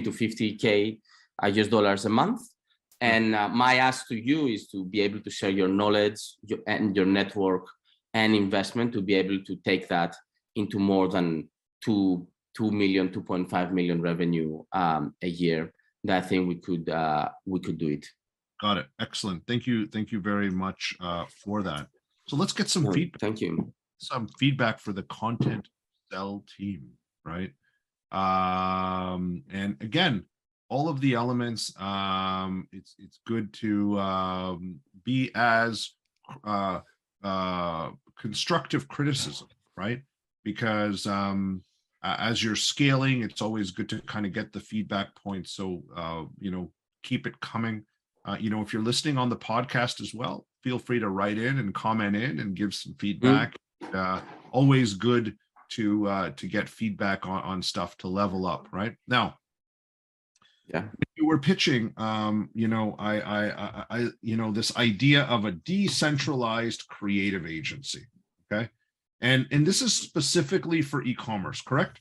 to 50K US dollars a month. And my ask to you is to be able to share your knowledge and your network and investment to be able to take that into more than 2 million, 2.5 million revenue a year. That I think we could do it. Got it. Excellent. Thank you. Thank you very much for that. So let's get some feedback. Thank you. Some feedback for the Content Sell team, right? And again, all of the elements, it's good to be as constructive criticism, right? Because as you're scaling, it's always good to kind of get the feedback points. So, keep it coming. If you're listening on the podcast as well, feel free to write in and comment in and give some feedback. Always good to get feedback on stuff to level up, right? Now, yeah, you were pitching, this idea of a decentralized creative agency, okay? And this is specifically for e-commerce, correct?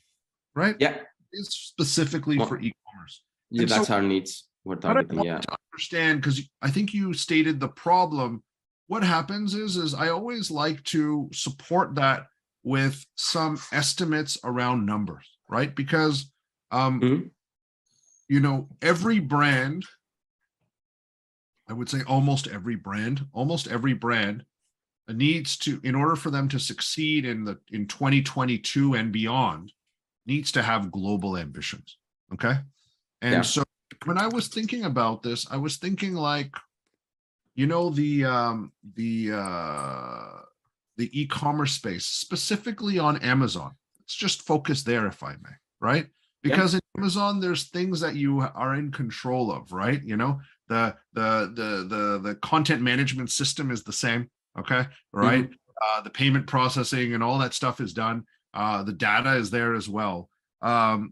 Right? Yeah. It's specifically for e-commerce. Yeah, that's our needs. We're targeting, yeah. To understand, because I think you stated the problem. What happens is I always like to support that with some estimates around numbers, right? Because every brand, I would say almost every brand needs to, in order for them to succeed in 2022 and beyond, needs to have global ambitions. Okay. And so when I was thinking about this, I was thinking like, the e-commerce space, specifically on Amazon. Let's just focus there, if I may, right? Because in Amazon, there's things that you are in control of, right? The content management system is the same, okay, right? The payment processing and all that stuff is done. The data is there as well.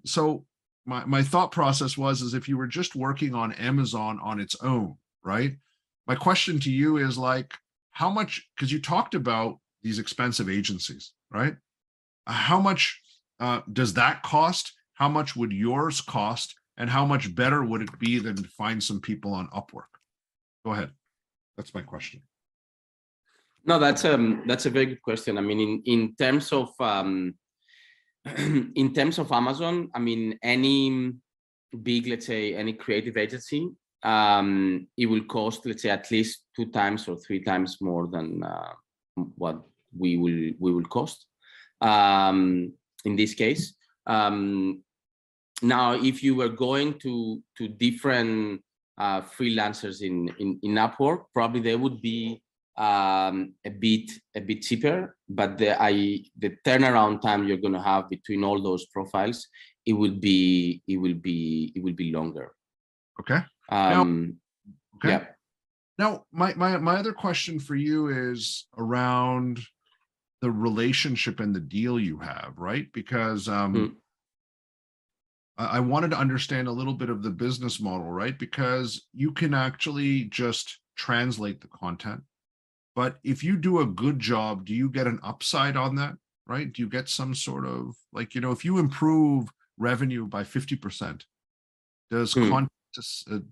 So my thought process is if you were just working on Amazon on its own, right? My question to you is like, how much, because you talked about these expensive agencies, right? How much does that cost? How much would yours cost? And how much better would it be than to find some people on Upwork? Go ahead. That's my question. No, that's a very good question. I mean, in terms of Amazon, I mean, any big, let's say, any creative agency, it will cost, let's say, at least 2 times or 3 times more than what we will cost in this case. Now, if you were going to different freelancers in Upwork, probably they would be a bit cheaper, but the turnaround time you're going to have between all those profiles, it will be longer. Okay. Okay. Yeah. Now, my other question for you is around the relationship and the deal you have, right? Because I wanted to understand a little bit of the business model, right? Because you can actually just translate the content, but if you do a good job, do you get an upside on that, right? Do you get some sort of like, you know, if you improve revenue by 50%, does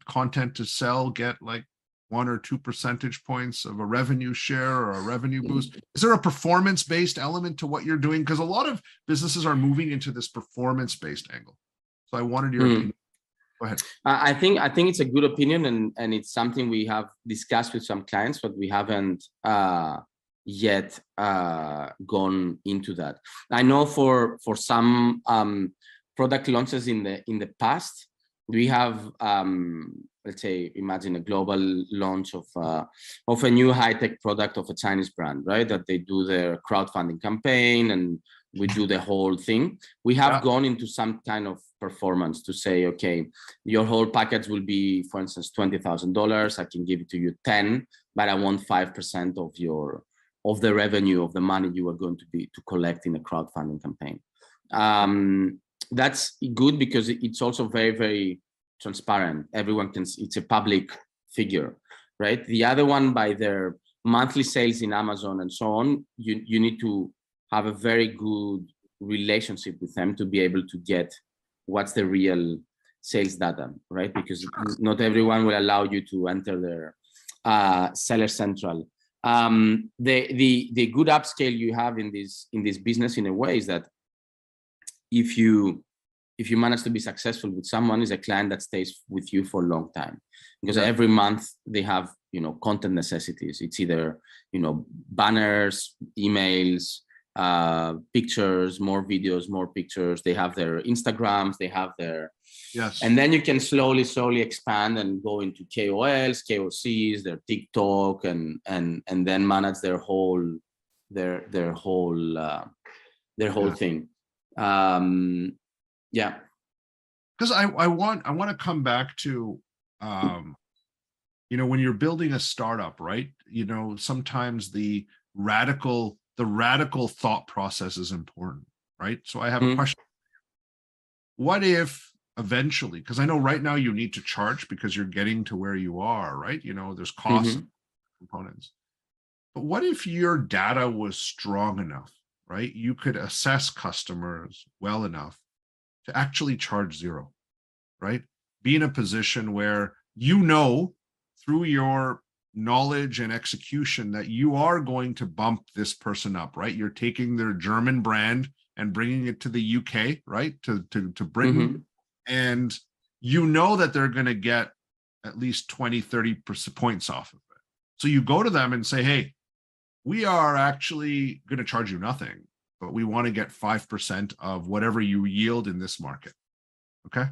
content to sell get like 1 or 2 percentage points of a revenue share or a revenue boost? Is there a performance-based element to what you're doing? Because a lot of businesses are moving into this performance-based angle. So I wanted your opinion. Go ahead. I think it's a good opinion, and it's something we have discussed with some clients, but we haven't yet gone into that. I know for some product launches in the past, we have let's say, imagine a global launch of a new high-tech product of a Chinese brand, right? That they do their crowdfunding campaign and we do the whole thing. We have gone into some kind of performance to say, okay, your whole package will be, for instance, $20,000. I can give it to you 10, but I want 5% of the revenue of the money you are going to collect in a crowdfunding campaign. That's good because it's also very, very transparent. Everyone can see, it's a public figure, right? The other one, by their monthly sales in Amazon and so on, you need to have a very good relationship with them to be able to get what's the real sales data, right? Because not everyone will allow you to enter their Seller Central. The good upscale you have in this business in a way is that if you manage to be successful with someone, is a client that stays with you for a long time, because every month they have, content necessities. It's either, banners, emails, pictures, more videos, more pictures. They have their Instagrams, they have their, and then you can slowly expand and go into KOLs, KOCs, their TikTok, and then manage their whole thing. Yeah, because I want to come back to when you're building a startup, right? Sometimes the radical thought process is important, right? So I have a question. What if eventually, because I know right now you need to charge because you're getting to where you are, right? There's costs components, but what if your data was strong enough, right? You could assess customers well enough to actually charge zero, right? Be in a position where through your knowledge and execution that you are going to bump this person up, right? You're taking their German brand and bringing it to the UK, right? To Britain. And that they're going to get at least 20, 30 points off of it. So you go to them and say, hey, we are actually going to charge you nothing, but we want to get 5% of whatever you yield in this market. Okay.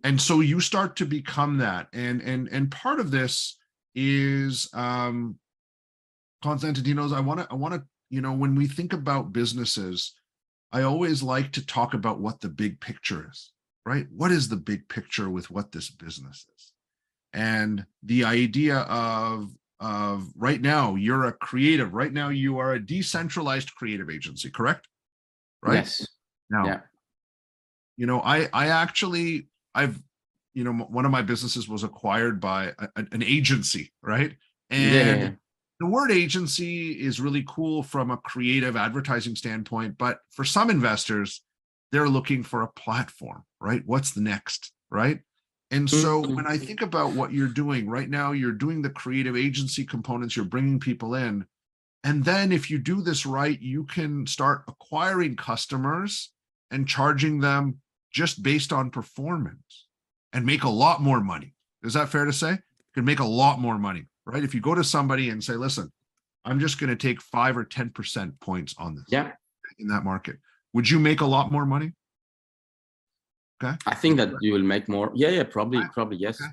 And so you start to become that. And part of this is Constantinos, I want to, when we think about businesses, I always like to talk about what the big picture is, right? What is the big picture with what this business is? And the idea of right now, you're a creative. Right now, you are a decentralized creative agency, correct? Right? Yes. Now, I've one of my businesses was acquired by an agency, right? And the word agency is really cool from a creative advertising standpoint, but for some investors, they're looking for a platform, right? What's the next, right? And so when I think about what you're doing right now, you're doing the creative agency components, you're bringing people in. And then if you do this right, you can start acquiring customers and charging them just based on performance and make a lot more money. Is that fair to say? You can make a lot more money, right? If you go to somebody and say, listen, I'm just going to take 5 or 10% points on this in that market. Would you make a lot more money? Okay. I think that you will make more. Yeah, probably yes. Okay.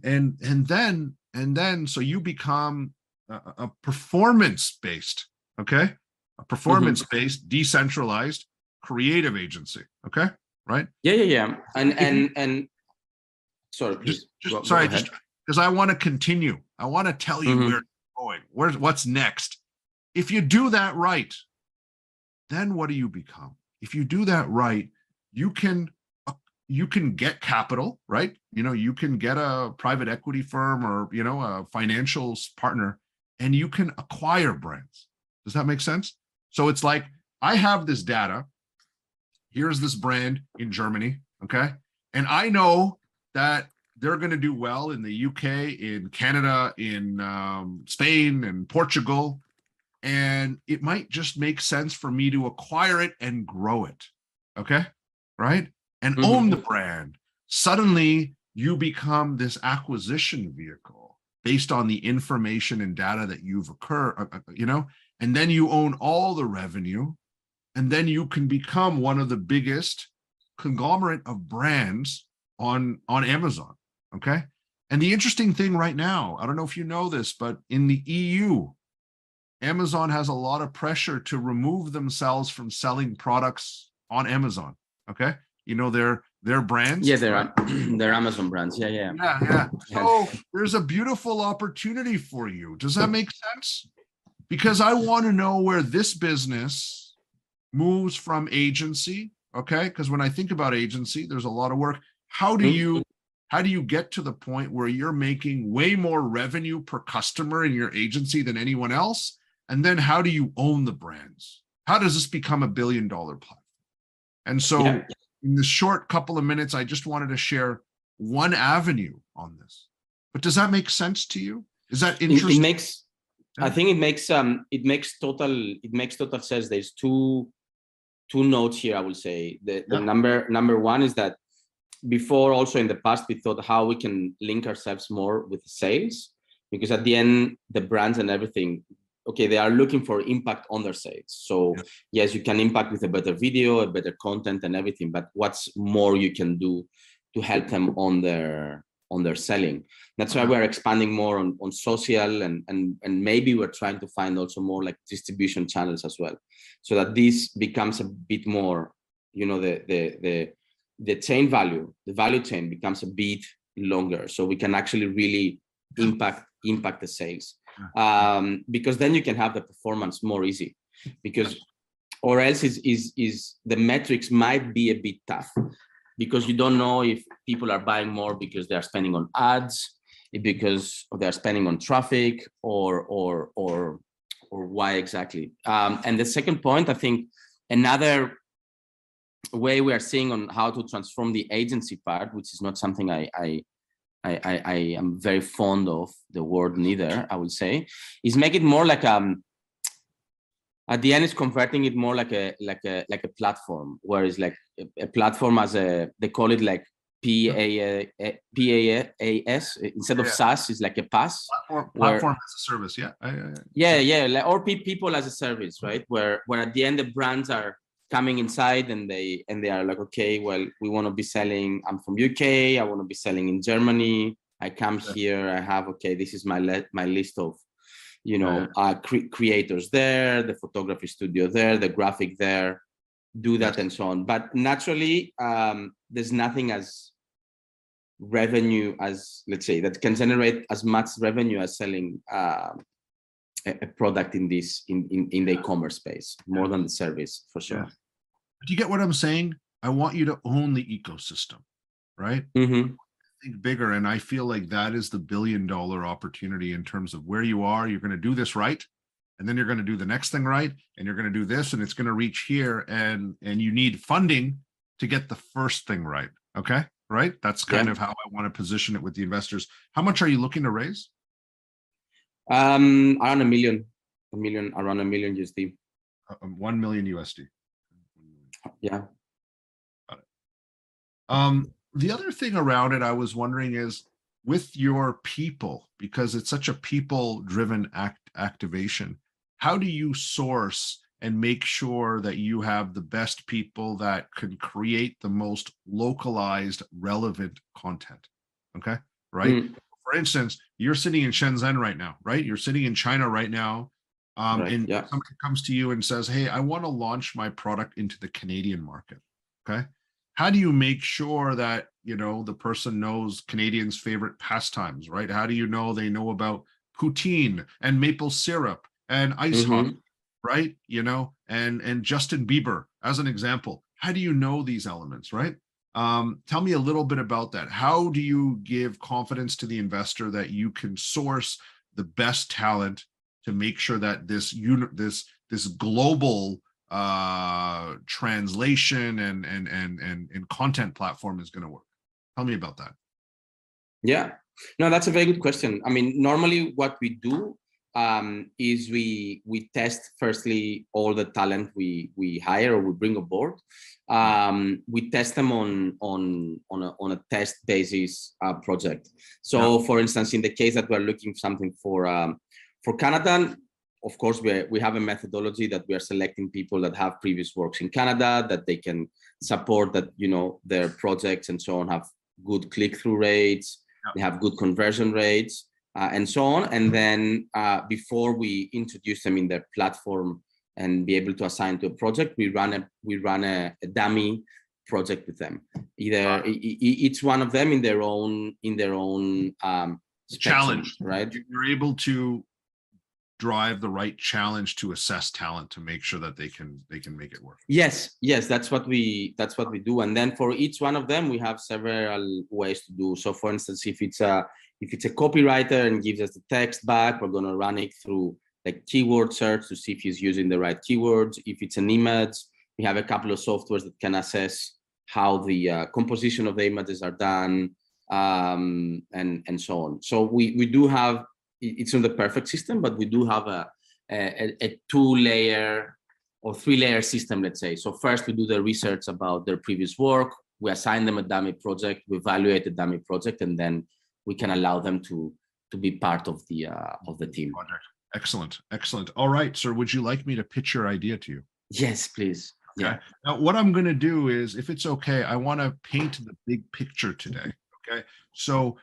And then so you become a performance-based, okay? A performance-based, decentralized creative agency, okay? Right? Yeah. And sorry, please. Sorry, just because I want to continue. I want to tell you where it's going, what's next. If you do that right, then what do you become? If you do that right, you can get capital, right? You can get a private equity firm or, a financial partner, and you can acquire brands. Does that make sense? So it's like, I have this data. Here's this brand in Germany, okay? And I know that they're going to do well in the UK, in Canada, in Spain, and Portugal. And it might just make sense for me to acquire it and grow it, okay? Right? And own the brand. Suddenly, you become this acquisition vehicle based on the information and data that you've and then you own all the revenue, and then you can become one of the biggest conglomerate of brands on Amazon, okay? And the interesting thing right now, I don't know if you know this, but in the EU, Amazon has a lot of pressure to remove themselves from selling products on Amazon, okay? Their brands. Yeah, they're Amazon brands. Yeah. So there's a beautiful opportunity for you. Does that make sense? Because I want to know where this business moves from agency, okay? Because when I think about agency, there's a lot of work. How do you get to the point where you're making way more revenue per customer in your agency than anyone else? And then how do you own the brands? How does this become $1 billion platform? And so in the short couple of minutes, I just wanted to share one avenue on this. But does that make sense to you? Is that interesting? I think it makes total sense. There's two notes here, I will say. The number one is that before, also in the past, we thought how we can link ourselves more with sales, because at the end, the brands and everything, okay, they are looking for impact on their sales. So yes, you can impact with a better video, a better content and everything, but what's more you can do to help them on their selling? That's why we're expanding more on social, and maybe we're trying to find also more like distribution channels as well, so that this becomes a bit more, the chain value, the value chain becomes a bit longer, so we can actually really impact the sales. Because then you can have the performance more easy, because or else is the metrics might be a bit tough, because you don't know if people are buying more because they are spending on ads, because they are spending on traffic, or why exactly. And the second point, I think another way we are seeing on how to transform the agency part, which is not something I am very fond of the word neither, I would say, is make it more like at the end it's converting it more like a platform, where it's like a platform as they call it like PaaS instead of SaaS is like a PaaS. Platform as a service, or people as a service, right? Where at the end the brands are coming inside and they are like, okay, well, we want to be selling, I'm from UK, I want to be selling in Germany, I come here, I have, okay, this is my list of, creators there, the photography studio there, the graphic there, do that and so on. But naturally, there's nothing as revenue as, let's say, that can generate as much revenue as selling a product in the e-commerce space, more than the service, for sure. Do you get what I'm saying? I want you to own the ecosystem, right? Think bigger, and I feel like that is the $1 billion opportunity in terms of where you are. You're going to do this right, and then you're going to do the next thing right, and you're going to do this, and it's going to reach here, and you need funding to get the first thing right. Okay, right? That's kind of how I want to position it with the investors. How much are you looking to raise? Around $1 million USD. 1 million USD. Yeah. Got it. The other thing around it, I was wondering, is with your people, because it's such a people-driven activation, how do you source and make sure that you have the best people that can create the most localized, relevant content? Okay, right? For instance, you're sitting in Shenzhen right now, right? You're sitting in China right now. Somebody comes to you and says, hey, I want to launch my product into the Canadian market. Okay. How do you make sure that, the person knows Canadians' favorite pastimes, right? How do you know they know about poutine and maple syrup and ice hockey, right? And Justin Bieber as an example. How do you know these elements, right? Tell me a little bit about that. How do you give confidence to the investor that you can source the best talent to make sure that this global translation and content platform is going to work? Tell me about that. Yeah, no, that's a very good question. I mean, normally what we do is we test firstly all the talent we hire or we bring aboard. We test them on a test basis project. So, for instance, in the case that we're looking for something for Canada, of course, we have a methodology that we are selecting people that have previous works in Canada, that they can support, that their projects and so on have good click-through rates, they have good conversion rates, and so on. And then before we introduce them in their platform and be able to assign to a project, we run a dummy project with them. Either each one of them in their own challenge, right? You're able to drive the right challenge to assess talent to make sure that they can make it work. Yes, that's what we do. And then for each one of them, we have several ways to do. So for instance, if it's a copywriter and gives us the text back, we're going to run it through like keyword search to see if he's using the right keywords. If it's an image, we have a couple of softwares that can assess how the composition of the images are done, and so on. So we do have, it's not the perfect system, but we do have a 2-layer or 3-layer system, let's say. So first we do the research about their previous work, we assign them a dummy project, we evaluate the dummy project, and then we can allow them to be part of the team. Excellent. All right, sir, would you like me to pitch your idea to you? Yes, please. Okay. Yeah. Now, what I'm going to do is, if it's okay, I want to paint the big picture today. Okay. So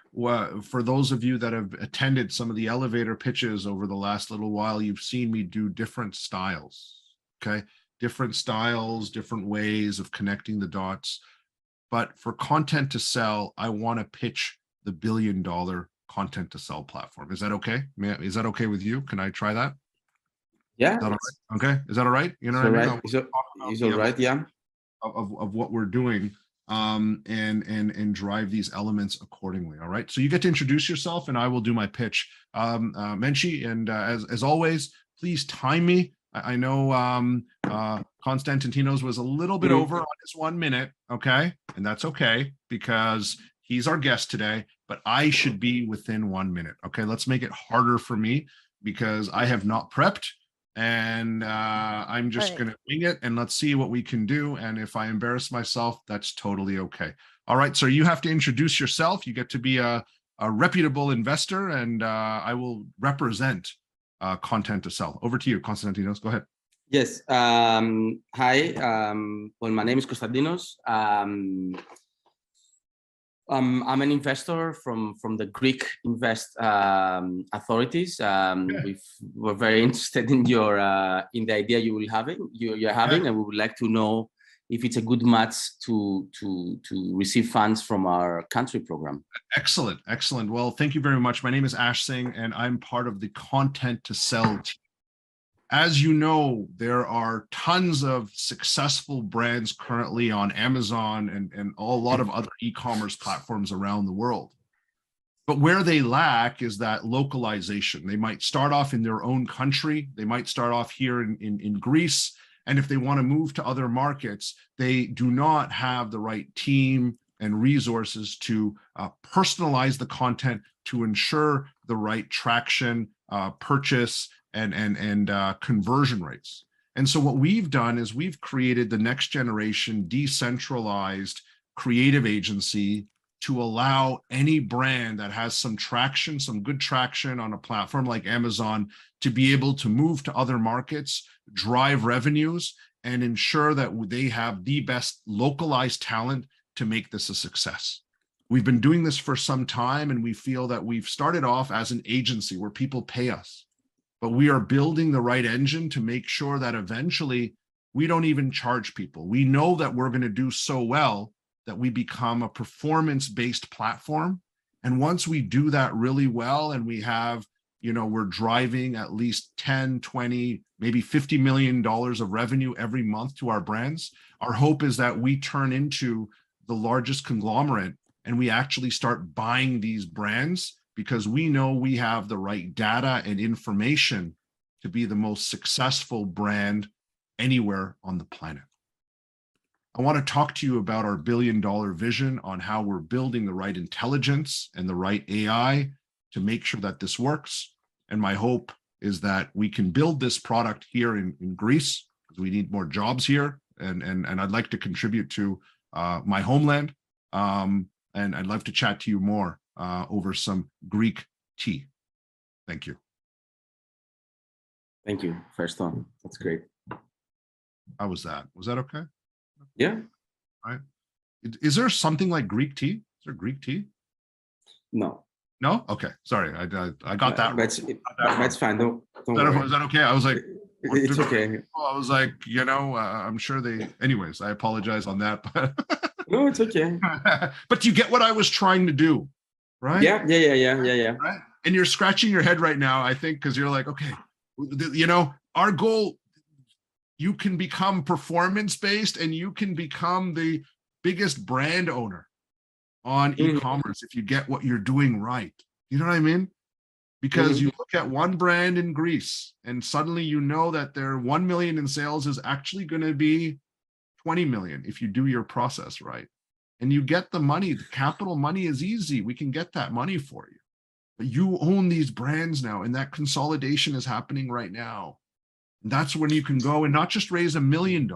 for those of you that have attended some of the elevator pitches over the last little while, you've seen me do different styles. Okay. Different styles, different ways of connecting the dots. But for content to sell, I want to pitch the $1 billion content to sell platform. Is that okay? Is that okay with you? Can I try that? Yeah. Is that all right? Okay. Is that all right? You know what I mean? Is all right. Yeah. Of what we're doing. And drive these elements accordingly. All right. So you get to introduce yourself and I will do my pitch. Menchi, and as always, please time me. I know Constantino's was a little bit over on his 1 minute. Okay. And that's okay because he's our guest today, but I should be within 1 minute. Okay. Let's make it harder for me because I have not prepped. And I'm just going to wing it and let's see what we can do. And if I embarrass myself, that's totally okay. All right. So you have to introduce yourself. You get to be a reputable investor and I will represent content to sell. Over to you, Constantinos. Go ahead. Yes. Hi. Well, my name is Constantinos. I'm an investor from the Greek invest authorities. We're very interested in your in the idea you're having, and we would like to know if it's a good match to receive funds from our country program. Excellent. Well, thank you very much. My name is Ash Singh, and I'm part of the content to sell team. As you know, there are tons of successful brands currently on Amazon and a lot of other e-commerce platforms around the world. But where they lack is that localization. They might start off in their own country. They might start off here in Greece. And if they want to move to other markets, they do not have the right team and resources to personalize the content to ensure the right traction, purchase, and conversion rates. And so what we've done is we've created the next generation decentralized creative agency to allow any brand that has some traction, some good traction on a platform like Amazon to be able to move to other markets, drive revenues, and ensure that they have the best localized talent to make this a success. We've been doing this for some time, and we feel that we've started off as an agency where people pay us. But we are building the right engine to make sure that eventually we don't even charge people. We know that we're going to do so well that we become a performance-based platform. And once we do that really well, and we have, we're driving at least 10, 20, maybe $50 million of revenue every month to our brands, our hope is that we turn into the largest conglomerate and we actually start buying these brands because we know we have the right data and information to be the most successful brand anywhere on the planet. I want to talk to you about our billion-dollar vision on how we're building the right intelligence and the right AI to make sure that this works. And my hope is that we can build this product here in Greece, because we need more jobs here. And I'd like to contribute to my homeland. And I'd love to chat to you more over some Greek tea. Thank you. Thank you, first on. That's great. How was that? Was that okay? Yeah. All right. Is there something like Greek tea? Is there Greek tea? No. No? Okay. Sorry. I got that. That's fine. Don't Is that okay? I was like, it's okay. I was like, I'm sure anyways, I apologize on that, but no, it's okay. But you get what I was trying to do, right? Yeah. Right? And you're scratching your head right now, I think, because you're like, okay, our goal, you can become performance-based and you can become the biggest brand owner on e-commerce if you get what you're doing right. You know what I mean? Because you look at one brand in Greece and suddenly you know that their 1 million in sales is actually going to be 20 million if you do your process right. And you get the money, the capital money is easy. We can get that money for you. But you own these brands now, and that consolidation is happening right now. And that's when you can go and not just raise $1 million.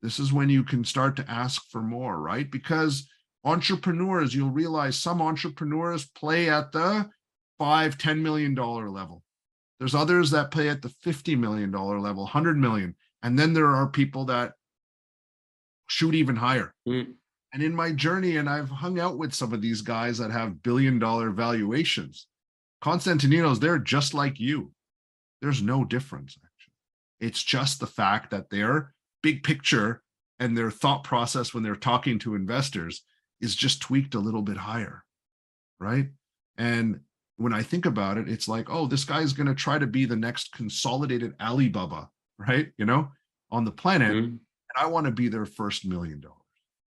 This is when you can start to ask for more, right? Because entrepreneurs, you'll realize some entrepreneurs play at the $5–10 million level. There's others that play at the $50 million level, 100 million. And then there are people that shoot even higher. And in my journey, and I've hung out with some of these guys that have billion-dollar valuations, Constantininos, they're just like you. There's no difference, actually. It's just the fact that their big picture and their thought process when they're talking to investors is just tweaked a little bit higher, right? And when I think about it, it's like, oh, this guy's going to try to be the next consolidated Alibaba, right? On the planet. And I want to be their first $1 million.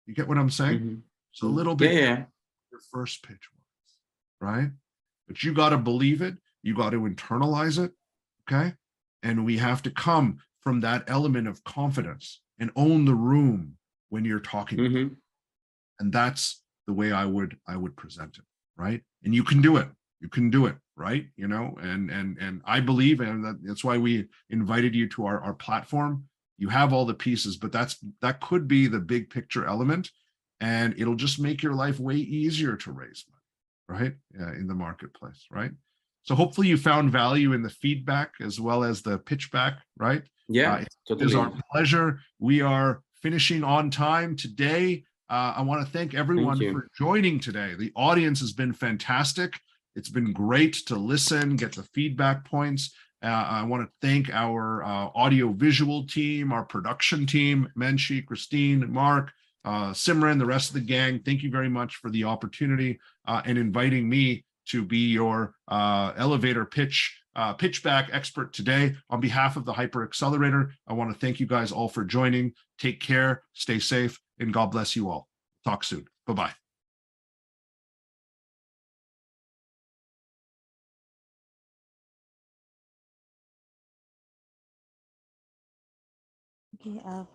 You get what I'm saying? So a little bit your first pitch was, right? But you got to believe it. You got to internalize it. Okay. And we have to come from that element of confidence and own the room when you're talking. And that's the way I would present it. Right. And you can do it. You can do it. Right. And I believe, and that's why we invited you to our platform. You have all the pieces, but that could be the big picture element, and it'll just make your life way easier to raise money, right? In the marketplace, right? So hopefully you found value in the feedback as well as the pitch back, right? Yeah, it is our pleasure. We are finishing on time today. I want to thank everyone for joining today. The audience has been fantastic. It's been great to listen, get the feedback points. I want to thank our audio-visual team, our production team, Menchi, Christine, Mark, Simran, the rest of the gang. Thank you very much for the opportunity and inviting me to be your elevator pitchback expert today. On behalf of the Hyper Accelerator, I want to thank you guys all for joining. Take care, stay safe, and God bless you all. Talk soon. Bye-bye. Okay,